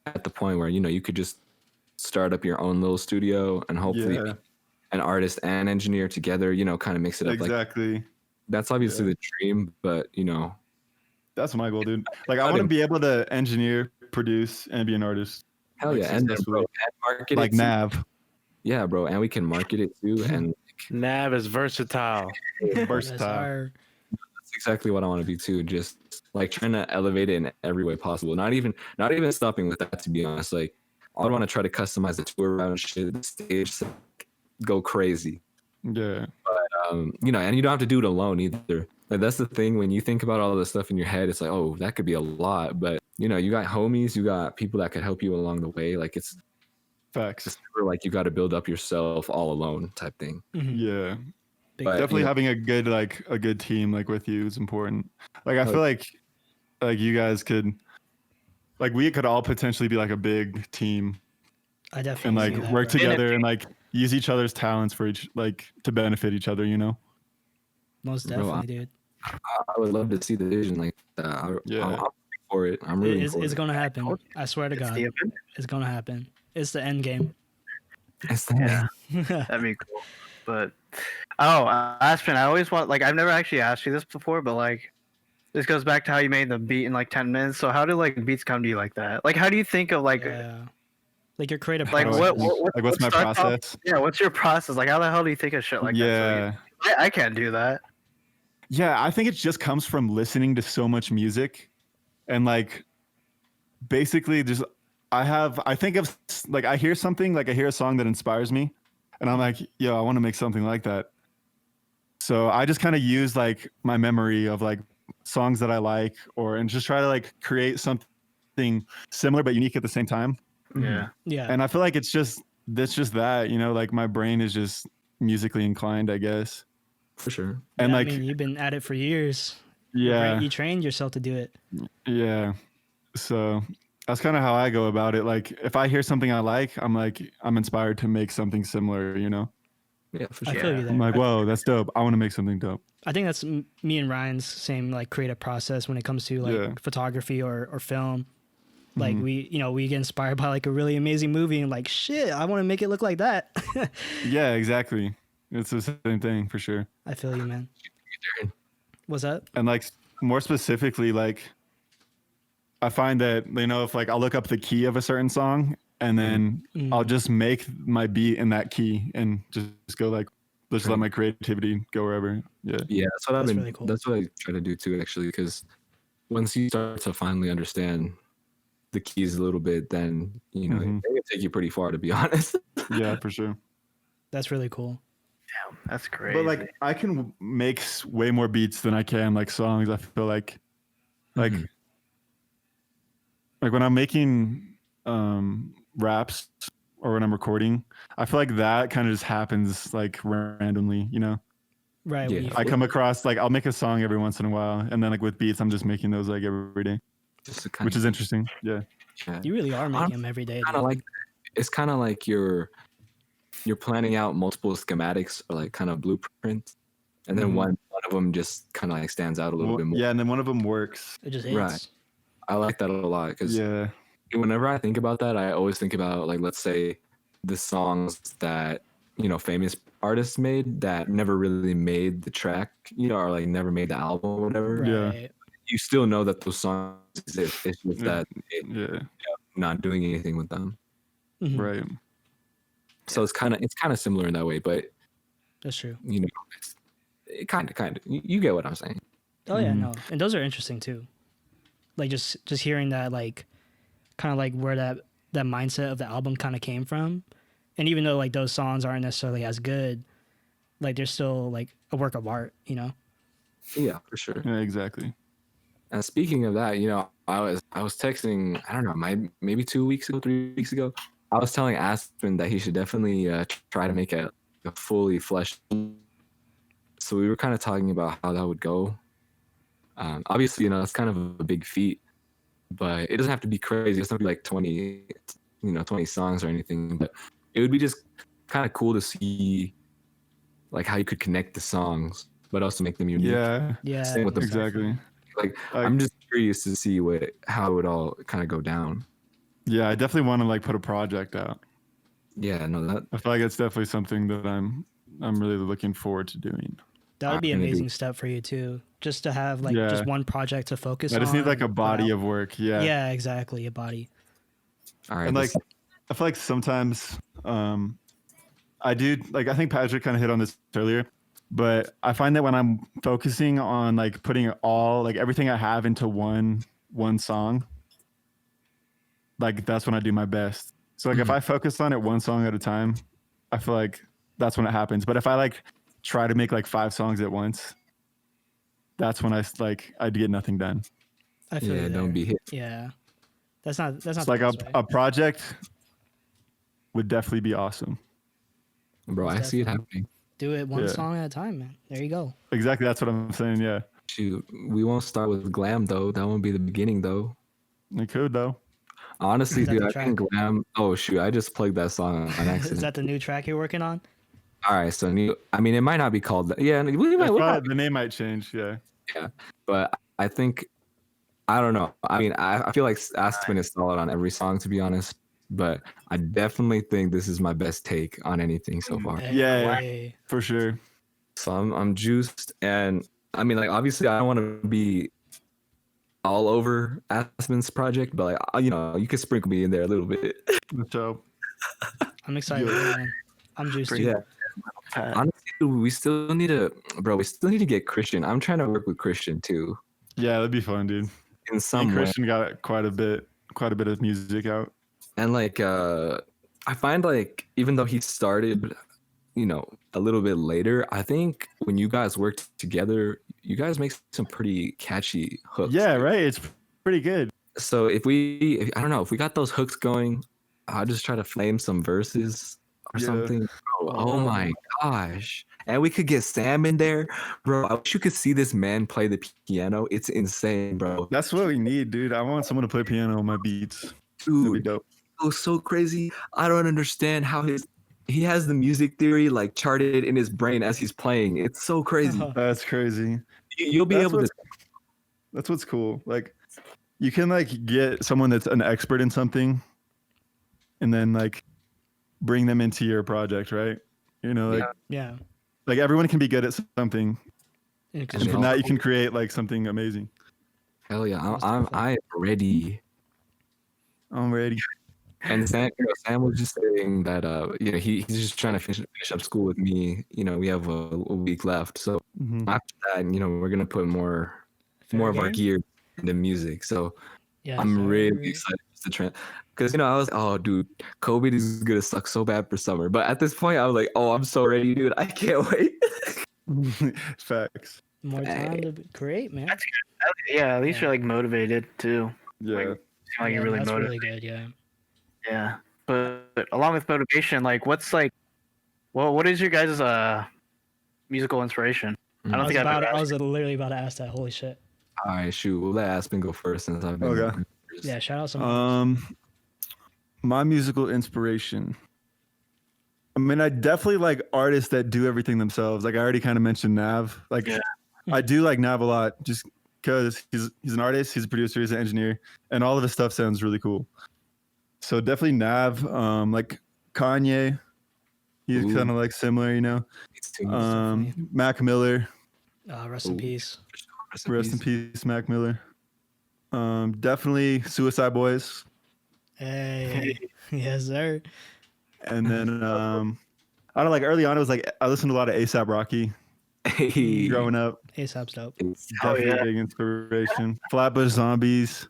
at the point where you could just start up your own little studio and hopefully be an artist and engineer together, kind of mix it up. Exactly. Like, that's obviously the dream, but that's my goal, dude. Like I want to be able to engineer, produce, and be an artist. Hell yeah. And then, bro, and market like it too. Nav. Yeah, bro, and we can market it too. And Nav is versatile. Versatile. that's exactly what I want to be too. Just like trying to elevate it in every way possible. Not even stopping with that, to be honest. Like I want to try to customize the tour around shit, the stage, go crazy. Yeah. And you don't have to do it alone either. Like that's the thing, when you think about all this stuff in your head, it's like, oh, that could be a lot. But you got homies, you got people that could help you along the way. Like it's Facts. never like you got to build up yourself all alone type thing. Yeah. But, Definitely having a good team like with you is important. Like I feel like you guys could, like we could all potentially be like a big team I and definitely like see that, work bro. together and like use each other's talents for to benefit each other, Most Bro, definitely, dude. I would love to see the vision like that. I'm for it. I'm rooting for It's it. gonna happen. I swear to God, the event. it's gonna happen. It's the end game. Yeah, that'd be cool. But Aspen, I always want, like, I've never actually asked you this before, but like this goes back to how you made the beat in like 10 minutes. So how do like beats come to you like that? Like how do you think of like like your creative like process. what's my starts off- process? yeah, what's your process? Like how the hell do you think of shit like that? So I can't do that. Yeah, I think it just comes from listening to so much music and like basically just I think of like I hear something, like I hear a song that inspires me and I'm like, yo, I want to make something like that. So I just kind of use like my memory of like songs that I like and just try to like create something similar but unique at the same time. Yeah. Yeah. And I feel like it's just that, like my brain is just musically inclined, I guess. For sure. And Yeah, like I mean, you've been at it for years. yeah. You trained yourself to do it. Yeah. So that's kind of how I go about it. Like if I hear something I like, I'm inspired to make something similar, Yeah, for I sure. feel you there. I'm like, whoa, that's dope. I want to make something dope. I think that's me and Ryan's same like creative process when it comes to like photography or film. Like we get inspired by like a really amazing movie and like, shit, I want to make it look like that. Yeah, exactly. It's the same thing for sure. I feel you, man. What's that? And like more specifically, like I find that, if like I'll look up the key of a certain song and then I'll just make my beat in that key and just go like, let's let my creativity go wherever. Yeah. Yeah, that's really cool. That's what I try to do too, actually, because once you start to finally understand the keys a little bit, then they can take you pretty far, to be honest. Yeah, for sure. That's really cool. Damn, that's great. But like I can make way more beats than I can like songs. I feel like like when I'm making raps or when I'm recording, I feel like that kind of just happens like randomly, Right. Yeah. I come across like I'll make a song every once in a while, and then like with beats, I'm just making those like every day, which is interesting. Yeah. You really are making them every day. Kind of like it's kind of like you're planning out multiple schematics or like kind of blueprints, and then one of them just kind of like stands out a little bit more. Yeah, and then one of them works. It just hits. Right. I like that a lot because Yeah. whenever I think about that, I always think about like, let's say the songs that, you know, famous artists made that never really made the track, you know, or like never made the album or whatever. Yeah. Right. You still know that those songs exist. It's just Yeah. that Yeah. not doing anything with them. Mhm. Right. So it's kind of similar in that way, but That's true. you know, it kind of you get what I'm saying. Oh yeah, Mhm. no, and those are interesting too. Like just hearing that, like, kind of like where that mindset of the album kind of came from, and even though like those songs aren't necessarily as good, like they're still like a work of art, you know. Yeah, for sure. Yeah, exactly. And speaking of that, you know, I was texting, I don't know, maybe 2 weeks ago, 3 weeks ago, I was telling Aspen that he should definitely try to make a fully fleshed. So we were kind of talking about how that would go. Obviously, you know, it's kind of a big feat, but it doesn't have to be crazy. It's not be like 20 songs or anything. But it would be just kind of cool to see like how you could connect the songs, but also make them unique. Yeah. Yeah, Same with the- Exactly. Like I'm just curious to see how it would all kind of go down. Yeah, I definitely want to like put a project out. Yeah, no, that I feel like it's definitely something that I'm really looking forward to doing. that would be an I'm gonna do- amazing step for you too, just to have like Yeah. just one project to focus on. I just need like a put body out. of work. Yeah. Yeah, exactly, a body. all right. And like this- I feel like sometimes I do like I think Patrick kind of hit on this earlier, but I find that when I'm focusing on like putting all like everything I have into one song, like that's when I do my best. So like if I focus on it one song at a time, I feel like that's when it happens. But if I like try to make like 5 songs at once, that's when I'd get nothing done. I feel yeah, you don't there. be hit. Yeah, that's not It's the like best way. a project would definitely be awesome. Bro, I see it happening. Do it one Yeah. song at a time, man. There you go. Exactly, that's what I'm saying. Yeah, Shoot, we won't start with glam though. That won't be the beginning though. it could though. Honestly, Is that dude, the I think glam. Oh shoot, I just plugged that song on Is accident. that the new track you're working on? All right, so I mean, it might not be called that. Yeah, we It's might, probably- the name might change. Yeah. but I think I don't know. I mean, I feel like Aspen is solid on every song, to be honest. But I definitely think this is my best take on anything so far. Yeah. Hey. For sure. So I'm juiced, and I mean, like obviously, I don't want to be all over Aspen's project, but like you know, you can sprinkle me in there a little bit. So I'm excited, Yeah. man. I'm juiced too. Yeah. Honestly, we still need to get Christian. I'm trying to work with Christian too, yeah, that'd be fun, dude. in And some way. Christian got quite a bit of music out. And like I find like even though he started, you know, a little bit later, I think when you guys worked together, you guys make some pretty catchy hooks. Yeah, right. It's pretty good. So if I don't know, if we got those hooks going, I'll just try to flame some verses or Yeah. something. Bro, oh my gosh. And we could get Sam in there. Bro, I wish you could see this man play the piano. It's insane, bro. That's what we need, dude. I want someone to play piano on my beats. That'd be Dude, dope. it was so crazy. I don't understand how he has the music theory like charted in his brain as he's playing. It's so crazy. That's crazy. You'll be That's able to. That's what's cool. Like, you can like get someone that's an expert in something, and then like bring them into your project, right? You know, like Yeah. like everyone can be good at something, And and And from that you can create like something amazing. Hell yeah, I'm ready. I'm ready. And Sam was just saying that you know he's just trying to finish up school with me. You know we have a week left, so Mhm. after that, you know we're gonna put more of our gear into music. So Yeah, I'm really sorry. excited to try because you know I was oh dude, COVID is gonna suck so bad for summer. But at this point, I was like, oh, I'm so ready, dude. I can't wait. Facts. More time to create, man. Yeah, at least Yeah. you're like motivated too. Yeah. Seem like you're really that's motivated. really good. Yeah. Yeah, but along with motivation, like what's like, well, what is your guys' musical inspiration? I I don't was, think I've ever I asked. was literally about to ask that. Holy shit. All right, shoot, we'll let Aspen go first since I've been. Okay. Yeah. Shout out some. My musical inspiration. I mean, I definitely like artists that do everything themselves. Like I already kind of mentioned Nav. Like Yeah. I do like Nav a lot, just because he's an artist, he's a producer, he's an engineer, and all of his stuff sounds really cool. So definitely Nav, like Kanye, he's Ooh. kind of like similar, you know. definitely. Mac Miller, Rest in peace. rest in peace, Mac Miller. Definitely Suicide Boys, Hey, yes, sir. and then I don't know, like early on, it was like I listened to a lot of ASAP Rocky Hey. growing up. ASAP's dope. Definitely yeah. big inspiration. Flatbush Zombies.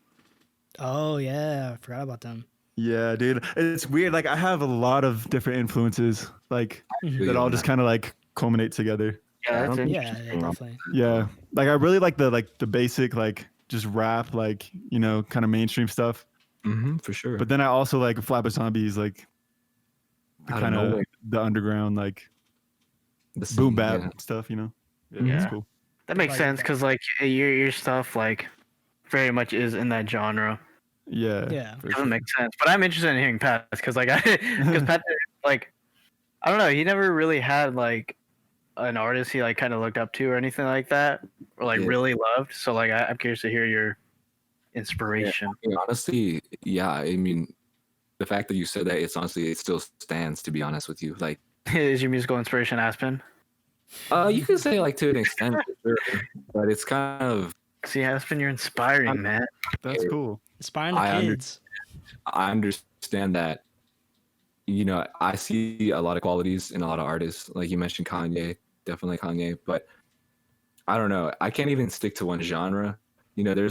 Oh yeah, I forgot about them. Yeah, dude. It's weird. Like I have a lot of different influences, like Mhm. that all just kind of like culminate together. Yeah, that's Yeah, interesting. definitely. Yeah. Like I really like the basic like just rap, like, you know, kind of mainstream stuff. For sure. But then I also like Flatbush Zombies, like the Out of kind of nowhere. the underground like The boom scene, bap yeah. stuff, you know. Yeah. It's cool. That makes Like sense that. because like your stuff like very much is in that genre. Yeah. Yeah. for Doesn't sure. make sense. But I'm interested in hearing Pat's because like because Pat like I don't know, he never really had like an artist he like kind of looked up to or anything like that or like Yeah. really loved. So like I'm curious to hear your inspiration. I mean, honestly, yeah. I mean, the fact that you said that, it's honestly, it still stands. To be honest with you, like, Is your musical inspiration Aspen? you can say like to an extent, for sure, but it's kind of. See, Aspen, you're inspiring, man. That's cool. Inspiring the I under- kids. I understand that. You know, I see a lot of qualities in a lot of artists. Like you mentioned, Kanye, definitely Kanye, but I don't know. I can't even stick to one genre. You know,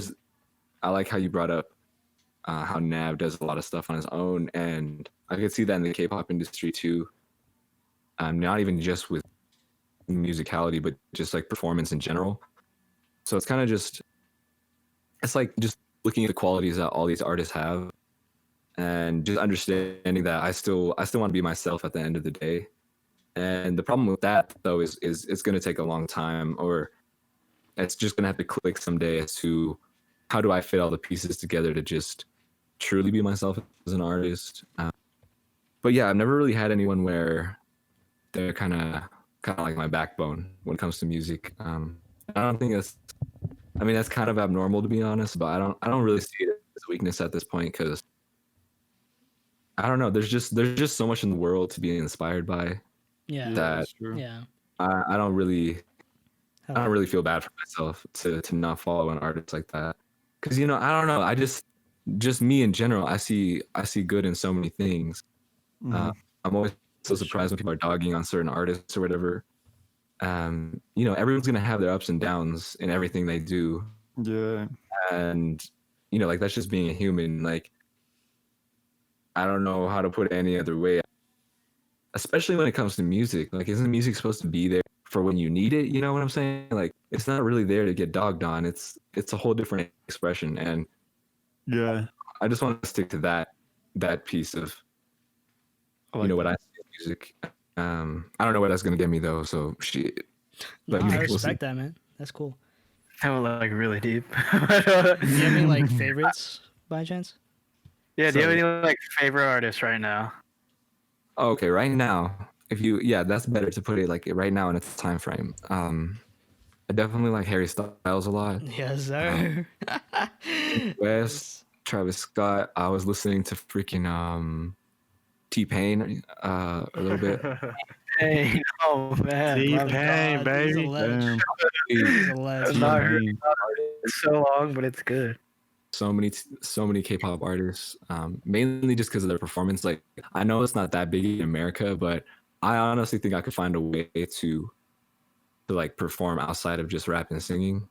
I like how you brought up how Nav does a lot of stuff on his own, and I could see that in the K-pop industry too. Not even just with musicality, but just like performance in general. So it's kind of it's like just looking at the qualities that all these artists have, and just understanding that I still want to be myself at the end of the day. And the problem with that though is it's going to take a long time, or it's just going to have to click someday as to how do I fit all the pieces together to just truly be myself as an artist. But yeah, I've never really had anyone where they're kind of like my backbone when it comes to music. I don't think that's kind of abnormal, to be honest, but I don't really see it as a weakness at this point, because I don't know, there's just so much in the world to be inspired by Yeah. that That's true. Yeah. I don't really Hell, feel bad for myself to not follow an artist like that, because you know, I don't know, I just me in general, I see good in so many things. Mhm. I'm always so surprised when people are dogging on certain artists or whatever. You know, everyone's gonna have their ups and downs in everything they do, Yeah. and you know, like that's just being a human. Like, I don't know how to put it any other way, especially when it comes to music. Like, isn't music supposed to be there for when you need it? You know what I'm saying? Like, it's not really there to get dogged on. It's a whole different expression, and Yeah. I just want to stick to that piece of you know what I see in music. I don't know what that's gonna get me though. So shit. no, But I we'll see. respect that, man. That's cool. That was like really deep. Do you have any like favorites by chance? Yeah, do you have So- any like favorite artists right now? Okay, right now, that's better to put it like right now in its time frame. I definitely like Harry Styles a lot. Yes, sir. West, Travis Scott. I was listening to freaking T-Pain a little bit. Hey, oh man, T-Pain, God, baby. He's a legend. Damn. He's a I've legend. not heard about it in so long, but it's good. So many K-pop artists, mainly just because of their performance. Like, I know it's not that big in America, but I honestly think I could find a way to like perform outside of just rap and singing.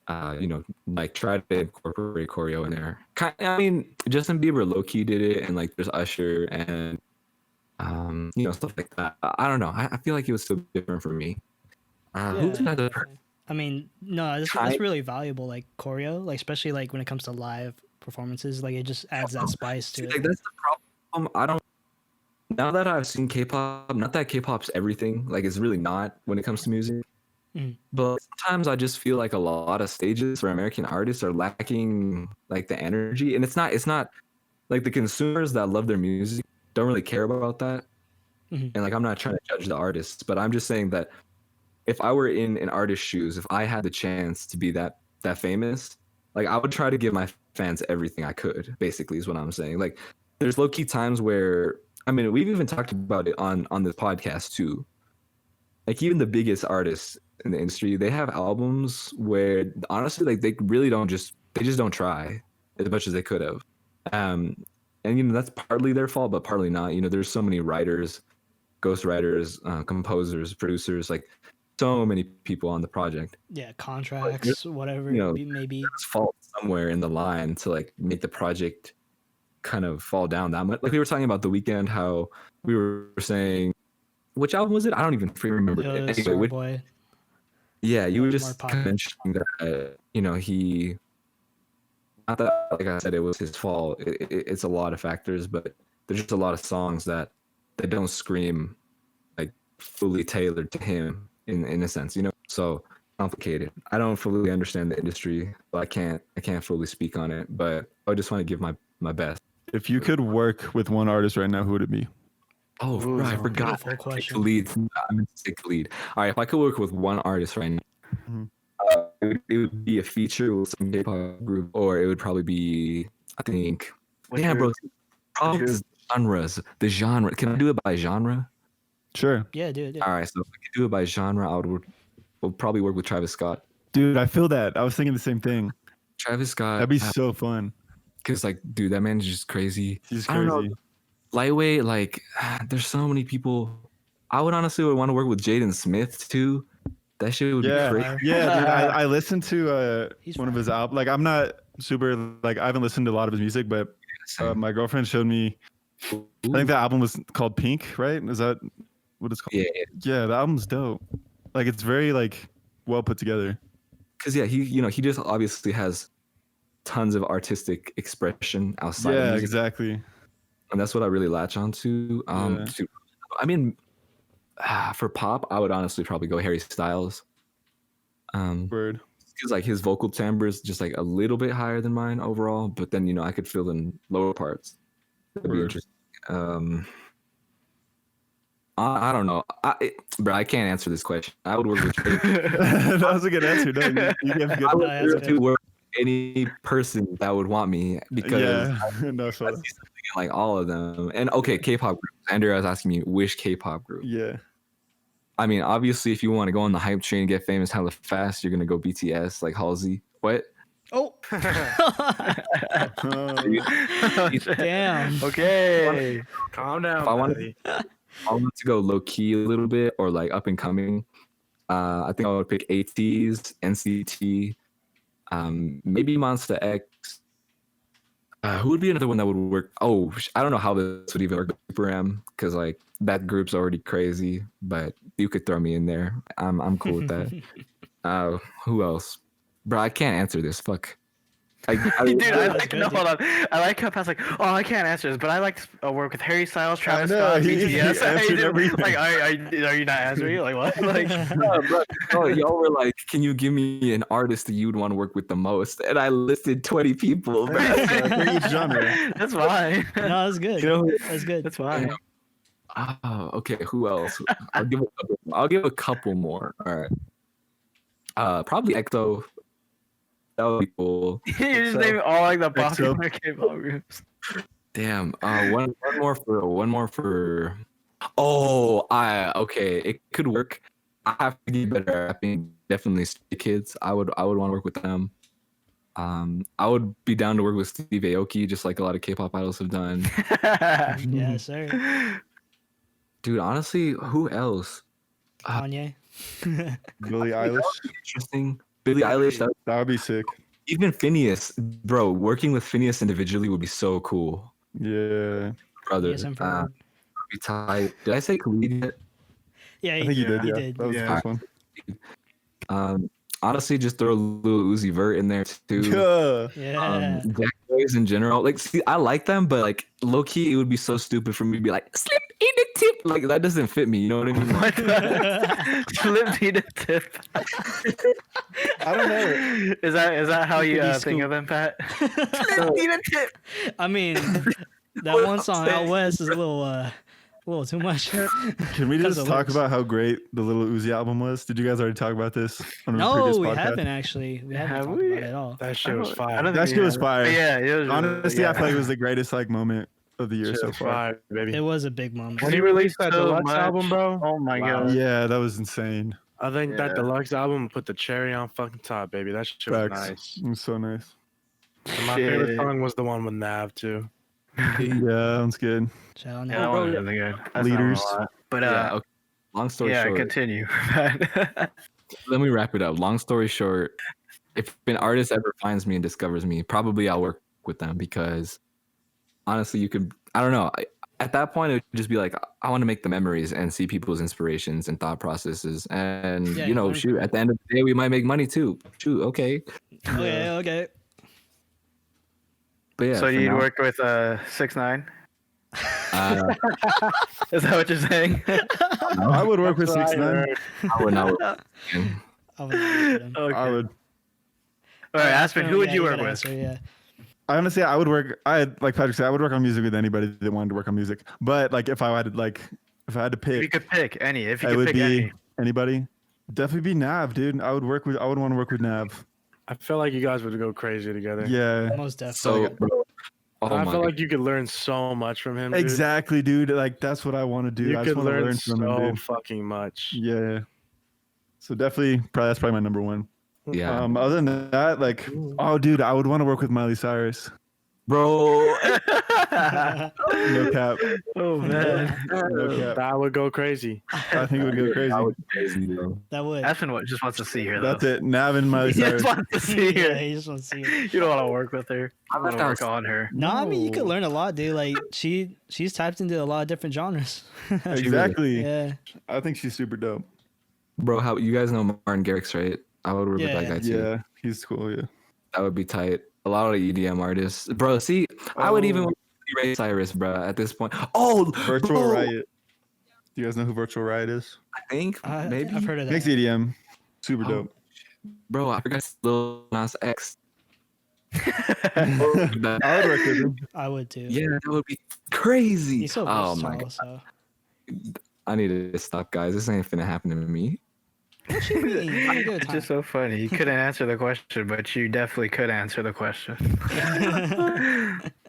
You know, like try to incorporate choreo in there. I mean, Justin Bieber low key did it, and like there's Usher and you know, stuff like that. I don't know. I feel like it was still different for me. Who's Yeah. another? I mean, no, that's really valuable. Like choreo, like especially like when it comes to live performances, like it just adds that spice to See, it. like that's the problem. I don't. Now that I've seen K-pop, not that K-pop's everything. Like it's really not when it comes to music. Mhm. But sometimes I just feel like a lot of stages for American artists are lacking like the energy, and it's not like the consumers that love their music don't really care about that. Mhm. And like I'm not trying to judge the artists, but I'm just saying that if I were in an artist's shoes, if I had the chance to be that famous, like I would try to give my fans everything I could. Basically, is what I'm saying. Like, there's low key times where, I mean, we've even talked about it on this podcast too. Like, even the biggest artists in the industry, they have albums where honestly, like, they just don't try as much as they could have. And that's partly their fault, but partly not. There's so many writers, ghostwriters, composers, producers, like so many people on the project. Yeah, contracts, whatever maybe. There's fault somewhere in the line to like make the project kind of fall down that much. Like, we were talking about The Weeknd, how we were saying, which album was it? I don't even remember. Anyway, Boy. Yeah, you were just mentioning that he. Not that, like I said, it was his fault. It's a lot of factors, but there's just a lot of songs that don't scream like fully tailored to him in a sense, So complicated. I don't fully understand the industry, but I can't fully speak on it. But I just want to give my best. If you could work with one artist right now, who would it be? Oh, right, I forgot. Take the lead. I'm going to take the lead. All right, if I could work with one artist right now, it would be a feature with some K-pop group, or it would probably be, I think, probably the genre. Can I do it by genre? Sure. Yeah, dude. All right, so if I could do it by genre, we'll probably work with Travis Scott. Dude, I feel that. I was thinking the same thing. Travis Scott. That'd be so fun. Because, like, dude, that man is just crazy. He's crazy. I don't know. Lightweight, like, there's so many people. I would honestly want to work with Jaden Smith too. That shit would be crazy. Yeah, dude, I listened to one of his albums. Like, I'm not super, like, I haven't listened to a lot of his music, but my girlfriend showed me, I think the album was called Pink, right? Is that what it's called? Yeah, the album's dope. Like, it's very, like, well put together. Because, he just obviously has tons of artistic expression outside of music. Exactly. And that's what I really latch on to. I mean, for pop, I would honestly probably go Harry Styles. Word. Because, like, his vocal timbre is just like a little bit higher than mine overall, but then I could fill in lower parts. That'd be interesting. I don't know, bro. I can't answer this question. I would work with. That was a good answer. No, I would literally work with any person that would want me, because I see something in, like, all of them. And okay, K-pop group. Xander was asking me which K-pop group. Yeah. I mean, obviously, if you want to go on the hype train and get famous hella fast, you're gonna go BTS, like Halsey. What? Oh. Damn. Okay. Calm down. If I wanted to go low key a little bit, or like up and coming, I think I would pick ATEEZ, NCT, maybe Monsta X. Who would be another one that would work? Oh, I don't know how this would even work with Super M, because like that group's already crazy, but you could throw me in there. I'm cool with that. Who else? Bro, I can't answer this. Fuck. Dude, hold on. I like how Pat's like, oh, I can't answer this, but I like to work with Harry Styles, Travis Scott, BTS. Like, are you not answering? Like, what? Like, bro, y'all were like, can you give me an artist that you'd want to work with the most? And I listed 20 people, bro. For each genre. That's fine. No, that's good. That's good. That's fine. Oh, okay. Who else? I'll give a couple more. All right. Probably EXO. That would be cool. You just name all like the popular K-pop groups. Damn. One more for. Oh, okay. It could work. I have to get better at rapping. Definitely Stray Kids. I would want to work with them. I would be down to work with Steve Aoki, just like a lot of K-pop idols have done. Yeah, sir. Dude, honestly, who else? Kanye. Billie Eilish. Interesting. Billie Eilish. That would be sick. Even Phineas, bro. Working with Phineas individually would be so cool. Yeah. Brother. Yes, be tight. Did I say Khalid yet? Yeah, I think you did. He Yeah, did. that was the first one. Honestly, just throw a little Uzi Vert in there too. Yeah. Black boys in general, like, see, I like them, but like low key, it would be so stupid for me to be like, slip in the tip. Like, that doesn't fit me. You know what I mean? Slip in the tip. I don't know. Is that how you think of them, Pat? Slip in the tip. I mean, that one song Out West is a little a little too much. Can we Because just of talk lyrics. about how great the Little Uzi album was? Did you guys already talk about this on a No, previous we podcast? haven't actually. We haven't Have talked we? about it at all. That shit was I fire. don't That think shit we was have. fire. Yeah, it was. Honestly, yeah. I feel like it was the greatest like moment of the year Shit so was far. fire, baby. It was a big moment. When he released that so deluxe much. album, bro. Oh my Wow. god. Yeah, that was insane. I think that Yeah. deluxe album put the cherry on fucking top, baby. That shit was Facts. nice. It was so nice. And my favorite Shit. song was the one with Nav too. Yeah, that one's good. Shout out Yeah, now. that bro, was yeah. really good. That's Leaders. not a lot. But Yeah. Okay. Long story yeah, short. continue. Let me wrap it up. Long story short, if an artist ever finds me and discovers me, probably I'll work with them because honestly, you could. I don't know. At that point, it would just be like I want to make the memories and see people's inspirations and thought processes, and Yeah, you know, learn shoot. from At the end of the day, we might make money too. Shoot, okay. Okay. But yeah. so for you'd now, work with 6ix9ine? uh, Is that what you're saying? I would work with That's 6 what I 9 heard. I would not work with him. I would agree with him. Okay. I would. All right, Aspen, who would Yeah, you work gotta with? answer, yeah. Honestly, I would work. Like Patrick said, I would work on music with anybody that wanted to work on music. But like, if I had to If you pick, could pick any, if you it could would pick be any. anybody. Definitely be Nav, dude. I would want to work with Nav. I feel like you guys would go crazy together. Yeah, Most definitely. So, bro, oh I my feel God. like you could learn so much from him. Dude. exactly, dude. Like that's what I want to do. You I just could want to learn learn from him, so dude. fucking much. Yeah. So definitely, that's probably my number one. yeah, Other than that, like, oh, dude, I would want to work with Miley Cyrus. bro. No cap. Oh man, No cap. That would go crazy. I think it would go crazy. That would be crazy, bro. That would. Aspen just wants to see her. Though. That's it. Nav and Miley He Cyrus. just wants to see yeah, her. he just wants to see it. You don't want to work with her. I You want bet to work that was- on her. No, I mean you could No. learn a lot, dude. Like she's tapped into a lot of different genres. Exactly. yeah. I think she's super dope. Bro, how you guys know Martin Garrix, right? I would work with Yeah. that guy too. Yeah, he's cool. Yeah. That would be tight. A lot of EDM artists, bro. See, I would even Oh. work with Ray Cyrus, bro. At this point, oh, Virtual bro, Riot. Do you guys know who Virtual Riot is? I think maybe, I've heard of that. Makes EDM. Super Oh. dope. bro. I forgot Lil Nas X. I would work with him. I would too. Yeah, that would be crazy. He's so Oh versatile. my god, So. I need to stop, guys. This ain't finna happen to me. What you mean? You had a good It's time. just so funny. You couldn't answer the question, but you definitely could answer the question.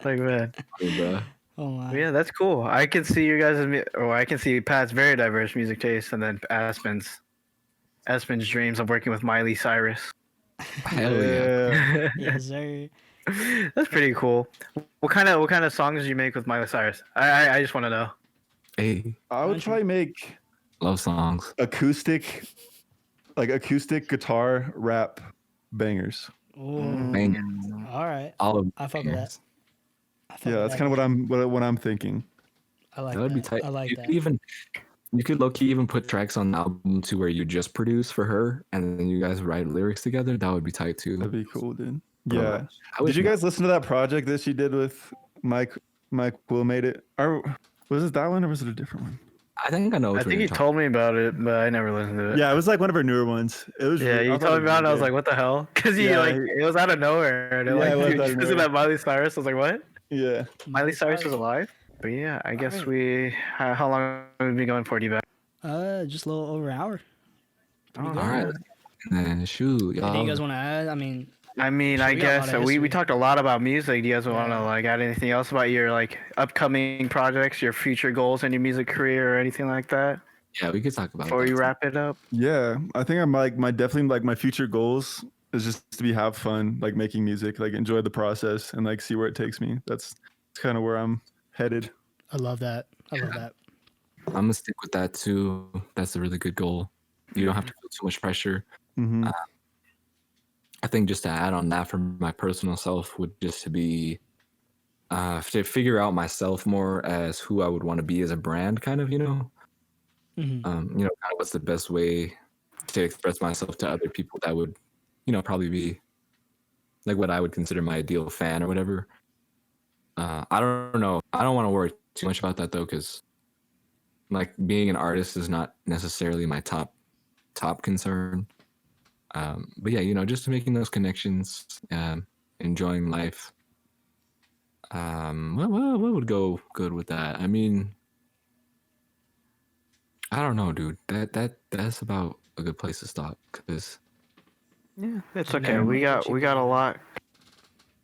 Like man, Bro. Oh my. yeah, that's cool. I can see your guys' or I can see Pat's very diverse music taste, and then Aspen's dreams of working with Miley Cyrus. Hell yeah. Yes, sir. That's pretty cool. What kind of songs do you make with Miley Cyrus? I just want to know. Hey, I would probably make love songs. acoustic guitar rap bangers. Ooh. Bang. All right. All of I fuck with that. I fuck Yeah, with that's that. kind of what I'm thinking. I like That would be that. tight. I like you that. could even you could low key even put tracks on the album to where you just produce for her and then you guys write lyrics together. That would be tight too. That'd be cool, dude. Bro, Yeah. I wish Did you guys listen to that project that she did with Mike Will Made It? Or was it that one or was it a different one? I think I know. I which one think you're you talking- told me about it, but I never listened to it. Yeah, it was like one of her newer ones. It was. Yeah, I you thought told me about it. I was really like, "What the hell?" Because you Yeah, like it was out of nowhere. And Yeah, like, it was dude, out of isn't nowhere. that Miley Cyrus? I was like, "What? good. Yeah. Miley Cyrus is alive?" But yeah, I guess Alright. we. How long have we been going for, D-Back? Just a little over an hour. Pretty good. All right. And then shoot, Anything y'all. you guys want to add? I mean, I mean, So I we got a lot guess of we history. talked a lot about music. Do you guys want to Yeah. like add anything else about your like upcoming projects, your future goals in your music career, or anything like that Yeah, we could talk about before that you too. wrap it up? Yeah, I think I'm like my future goals is just to have fun, like making music, like enjoy the process and like see where it takes me. That's kind of where I'm headed. I love that. I love that. I'm gonna stick with that too. That's a really good goal. You don't have to feel too much pressure. Hmm I think just to add on that for my personal self would just to be to figure out myself more as who I would want to be as a brand, kind of, Mhm. kind of what's the best way to express myself to other people that would, probably be like what I would consider my ideal fan or whatever. I don't know. I don't want to worry too much about that though, because like being an artist is not necessarily my top concern. But yeah, just making those connections, enjoying life. What would go good with that? I mean, I don't know, dude. That's about a good place to stop because Yeah, it's okay. We got a lot.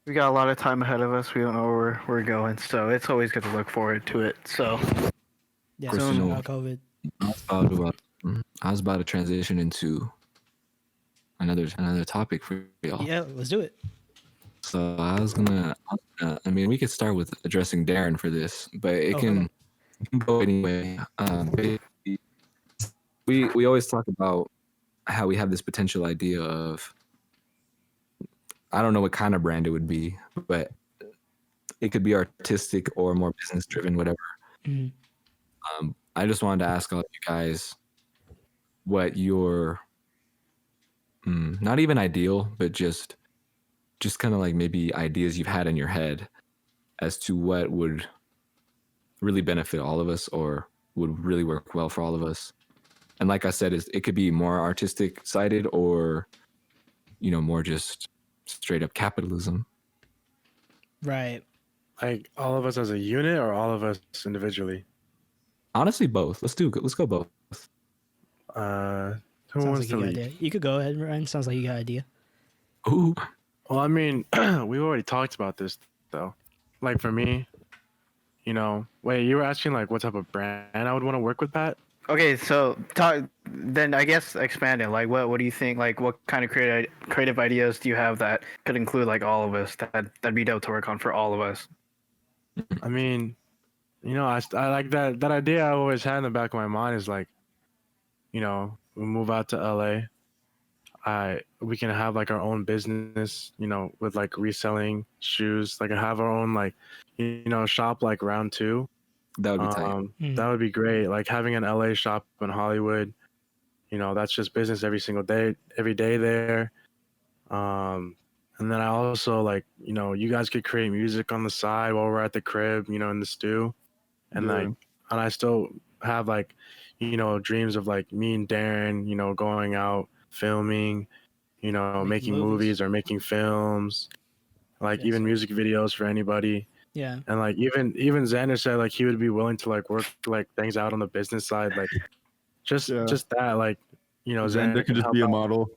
We got a lot of time ahead of us. We don't know where we're going, so it's always good to look forward to it. So Yeah, course, soon you know, about COVID. I was about to transition into another topic for y'all. Yeah, let's do it. So I mean, we could start with addressing Darren for this, but it Okay. can go anyway. Basically, we always talk about how we have this potential idea of, I don't know what kind of brand it would be, but it could be artistic or more business driven, whatever. Mhm. I just wanted to ask all of you guys what your not even ideal, but just kind of like maybe ideas you've had in your head as to what would really benefit all of us or would really work well for all of us. And like I said, it could be more artistic sided or, more just straight up capitalism. Right. Like all of us as a unit or all of us individually? Honestly, both. Let's go both. Who Sounds wants like to you got lead? idea. You could go ahead, Ryan. Sounds like you got idea. Ooh. Well, I mean, we've already talked about this though. Like for me, wait, you were asking like what type of brand I would want to work with, Pat? okay, so then I guess expanding. Like, what do you think? Like, what kind of creative ideas do you have that could include like all of us? That'd be dope to work on for all of us. I mean, I like that idea I always had in the back of my mind is like, we move out to LA. We can have like our own business, with like reselling shoes. Like I have our own like, shop like round two. That would be tight. That would be great. Like having an LA shop in Hollywood, that's just business every day there. And then I also like, you guys could create music on the side while we're at the crib, in the stew. And Yeah. like, and I still have like, dreams of like me and Darren, going out filming, making movies or making films, like Yes, even sir. music videos for anybody. Yeah. And like even Xander said like he would be willing to like work like things out on the business side, like just that, like Xander could just help be a out. model.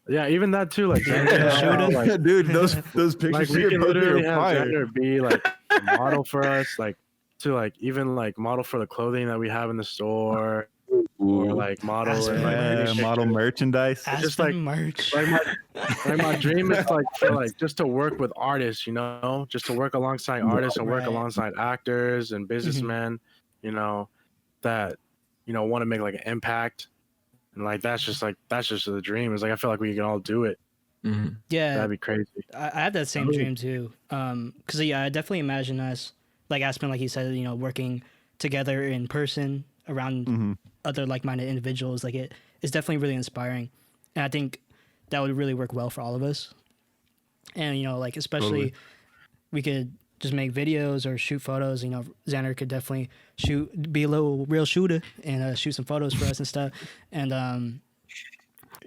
Yeah, even that too. Like Xander Yeah, can help shoot out, it. like Dude, those pictures we you're can posting literally are have fire. Xander be like a model for us, like to like even like model for the clothing that we have in the store, or like model Azpyn and like merch. Yeah, model merchandise. just Azpyn like merch. my dream is like for like just to work with artists, just to work alongside artists and work Right. alongside actors and businessmen, that want to make like an impact, and like that's just the dream. It's like I feel like we can all do it. Mhm. Yeah. That'd be crazy. I had that same dream too. Cause yeah, I definitely imagine us like Aspen, like you said, working together in person around other like-minded individuals. Like it's definitely really inspiring, and I think that would really work well for all of us. And like especially we could just make videos or shoot photos. Xander could definitely be a little real shooter and shoot some photos for us and stuff. And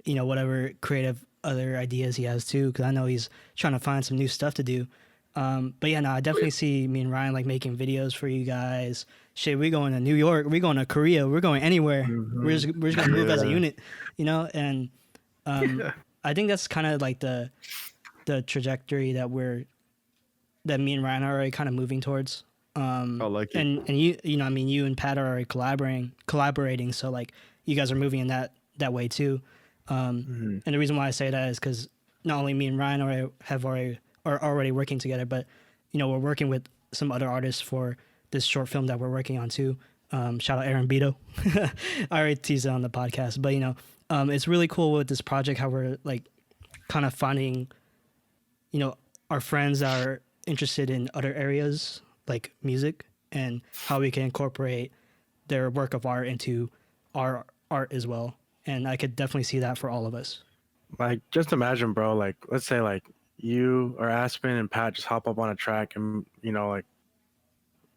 whatever creative other ideas he has too, because I know he's trying to find some new stuff to do. But yeah, no, I definitely see me and Ryan like making videos for you guys. Shit, we're going to New York, we're going to Korea, we're going anywhere. We're just gonna move as a unit, and I think that's kind of like the trajectory that me and Ryan are already kind of moving towards. I like it. And you and Pat are already collaborating, so like you guys are moving in that way too. And the reason why I say that is because not only me and Ryan are already working together, but we're working with some other artists for this short film that we're working on too. Shout out Aaron Beto. I already teased it on the podcast, but it's really cool with this project how we're like kind of finding our friends that are interested in other areas like music and how we can incorporate their work of art into our art as well. And I could definitely see that for all of us. Like just imagine, bro, like let's say like you or Aspen and Pat just hop up on a track and like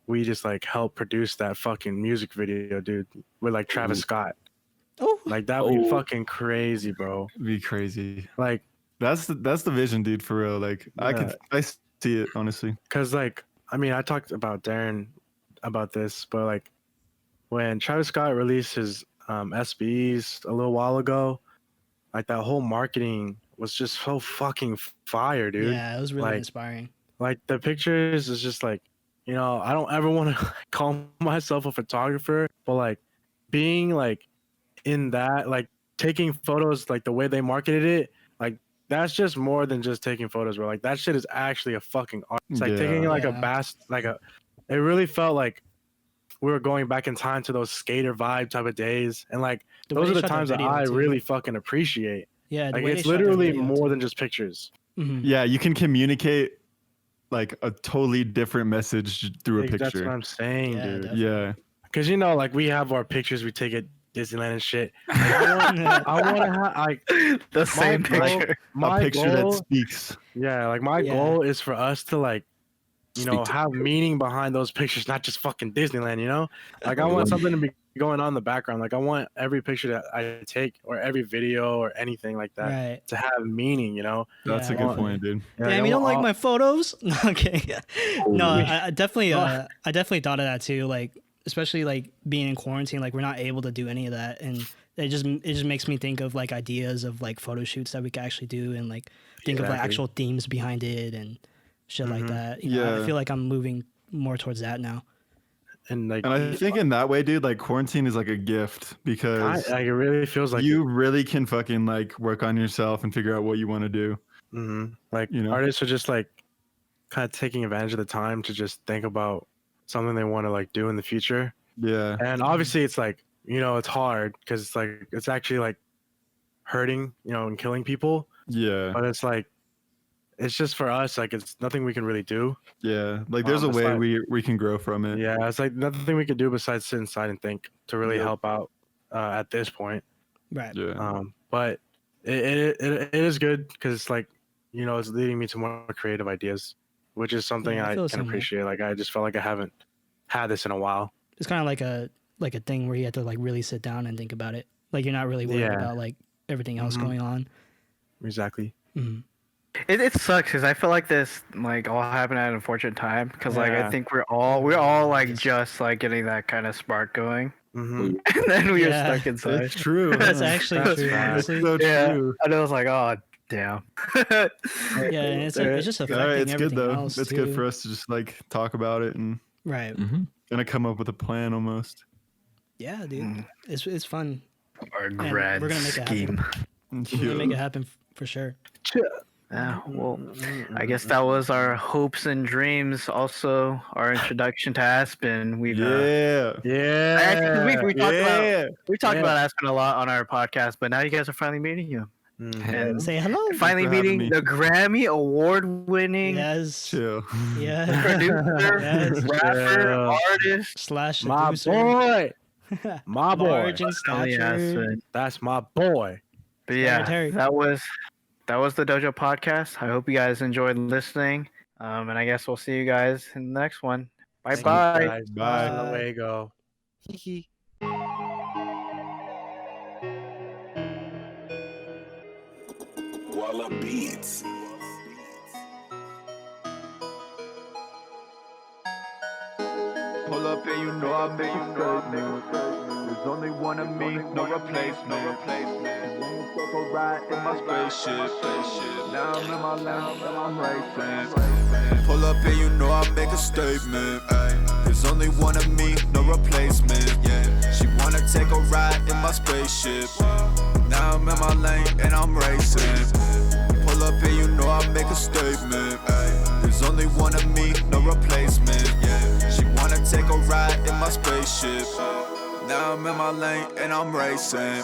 we just like help produce that fucking music video, dude, with like Travis Scott. Oh, Like that would be fucking crazy, bro. Be crazy. Like That's the vision, dude. For real. Like I see it honestly. cause like I mean I talked about Darren about this, but like when Travis Scott released his SBs a little while ago, like that whole marketing was just so fucking fire, dude. Yeah, it was really Like, inspiring. Like the pictures is just like, you know, I don't ever want to call myself a photographer, but like being like in that, like taking photos, like the way they marketed it, like that's just more than just taking photos, bro. Like that shit is actually a fucking art. It's like taking like it really felt like we were going back in time to those skater vibe type of days. And like, those are the times that I really fucking appreciate. Yeah. Like it's literally more than just pictures. Mm-hmm. Yeah, you can communicate like a totally different message through a picture. That's what I'm saying, dude. Definitely. Yeah. Because, you know, like we have our pictures we take at Disneyland and shit. Like, I want to have like the same picture. A picture that speaks. Yeah, like my goal is for us to like, you know, have meaning behind those pictures, not just fucking Disneyland, you know? Like I want something to be going on in the background. Like I want every picture that I take or every video or anything like that to have meaning, you know? That's a good point, dude. Damn, you don't like my photos? No, okay. No, I definitely thought of that too. Like, especially like being in quarantine, like we're not able to do any of that. And it just makes me think of like ideas of like photo shoots that we could actually do and like think of like actual themes behind it and shit like that. You know, I feel like I'm moving more towards that now. And like, I think in that way, dude, like quarantine is like a gift because it really feels like you really can fucking like work on yourself and figure out what you want to do. Like, you know, artists are just like kind of taking advantage of the time to just think about something they want to like do in the future. Yeah. And obviously it's like, you know, it's hard because it's like, it's actually like hurting, you know, and killing people. Yeah. But it's like, it's just for us, like it's nothing we can really do. Yeah, like there's a way we can grow from it. Yeah, it's like nothing we can do besides sit inside and think to really help out at this point. Right. Yeah. But it is good because it's like, you know, it's leading me to more creative ideas, which is something I can appreciate. Like I just felt like I haven't had this in a while. It's kind of like a thing where you have to like really sit down and think about it. Like you're not really worried about like everything else going on. Exactly. Mm-hmm. It sucks because I feel like this like all happened at an unfortunate time because like I think we're all like just like getting that kind of spark going, and then we are stuck inside. It's true. That's actually true. It's so true. And I was like, oh damn. And it's just affecting it's good though. Else, it's too. good for us to just like talk about it and kind of come up with a plan almost. Yeah, dude, it's fun. Our grand we're gonna make scheme. We're gonna make it happen for sure. Yeah, well, I guess that was our hopes and dreams. Also, our introduction to Azpyn. We talked about Azpyn a lot on our podcast, but now you guys are finally meeting him. And say hello. Finally meeting the Grammy award-winning producer, rapper, artist, my boy, my boy. Large in stature. That's my boy. But yeah, that was the Dojo podcast. I hope you guys enjoyed listening. And I guess we'll see you guys in the next one. Bye-bye. Bye. Luego. Walla Beats. Pull up and you know I make you statement. There's only one of me, no replacement. Take a ride in my spaceship. Now I'm in my lounge and I'm racing. Pull up and you know I make a statement. There's only one of me, no replacement. Yeah, she wanna take a ride in my spaceship. Now I'm in my lane and I'm racing. Pull up and you know I make a statement. There's only one of me, no replacement. Yeah, she wanna take a ride in my spaceship. Now I'm in my lane and I'm racing.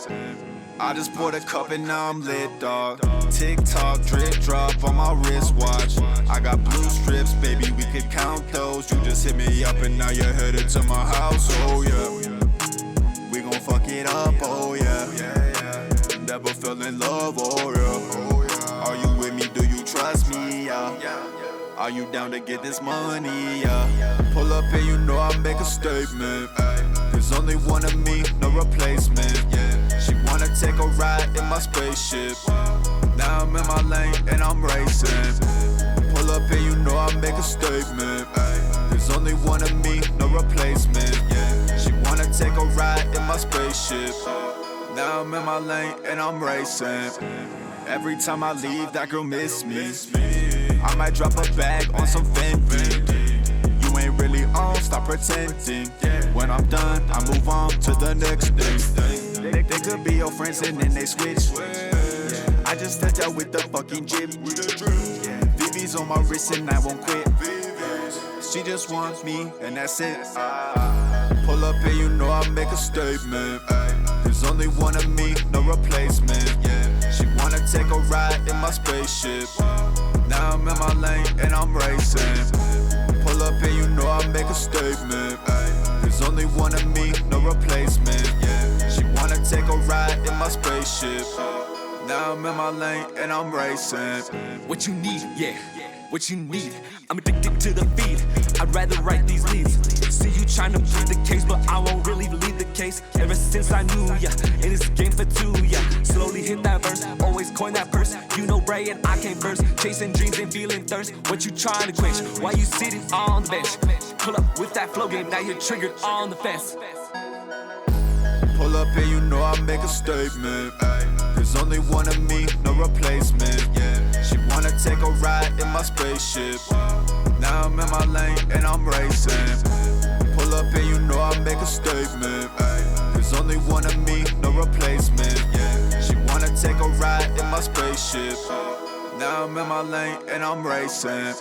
I just poured a cup and now I'm lit, dog. Tick-tock, drip drop on my wristwatch. I got blue strips, baby, we could count those. You just hit me up and now you're headed to my house, oh yeah. We gon' fuck it up, oh yeah. Never fell in love, oh yeah. Are you with me, do you trust me, yeah? Are you down to get this money, yeah? Pull up and you know I make a statement. There's only one of me, no replacement, yeah. She wanna take a ride in my spaceship. Now I'm in my lane and I'm racing. Pull up and you know I make a statement. There's only one of me, no replacement, yeah. She wanna take a my spaceship. Now I'm in my lane and I'm racing. Every time I leave, that girl miss me. I might drop a bag on some Fendi. You ain't really on, stop pretending. When I'm done, I move on to the next thing. They could be your friends and then they switch. I just touched out with the fucking jib. VV's on my wrist and I won't quit. She just wants me and that's it. Pull up and you know I make a statement. There's only one of me, no replacement. She wanna take a ride in my spaceship. Now I'm in my lane and I'm racing. Pull up and you know I make a statement. There's only one of me, no replacement. She wanna take a ride in my spaceship. Now I'm in my lane and I'm racing. What you need, yeah, what you need. I'm addicted to the feed, I'd rather write these leads. See you trying to plead the case, but I won't really believe the case. Ever since I knew ya, in this game for two, yeah. Slowly hit that verse, always coin that purse. You know Bray and I came first, chasing dreams and feeling thirst. What you trying to quench, why you sitting on the bench? Pull up with that flow game, now you're triggered on the fence. Pull up and you know I make a statement. There's only one of me, no replacement. She wanna take a ride in my spaceship. Now I'm in my lane and I'm racing. Pull up and you know I make a statement. There's only one of me, no replacement. She wanna take a ride in my spaceship. Now I'm in my lane and I'm racing.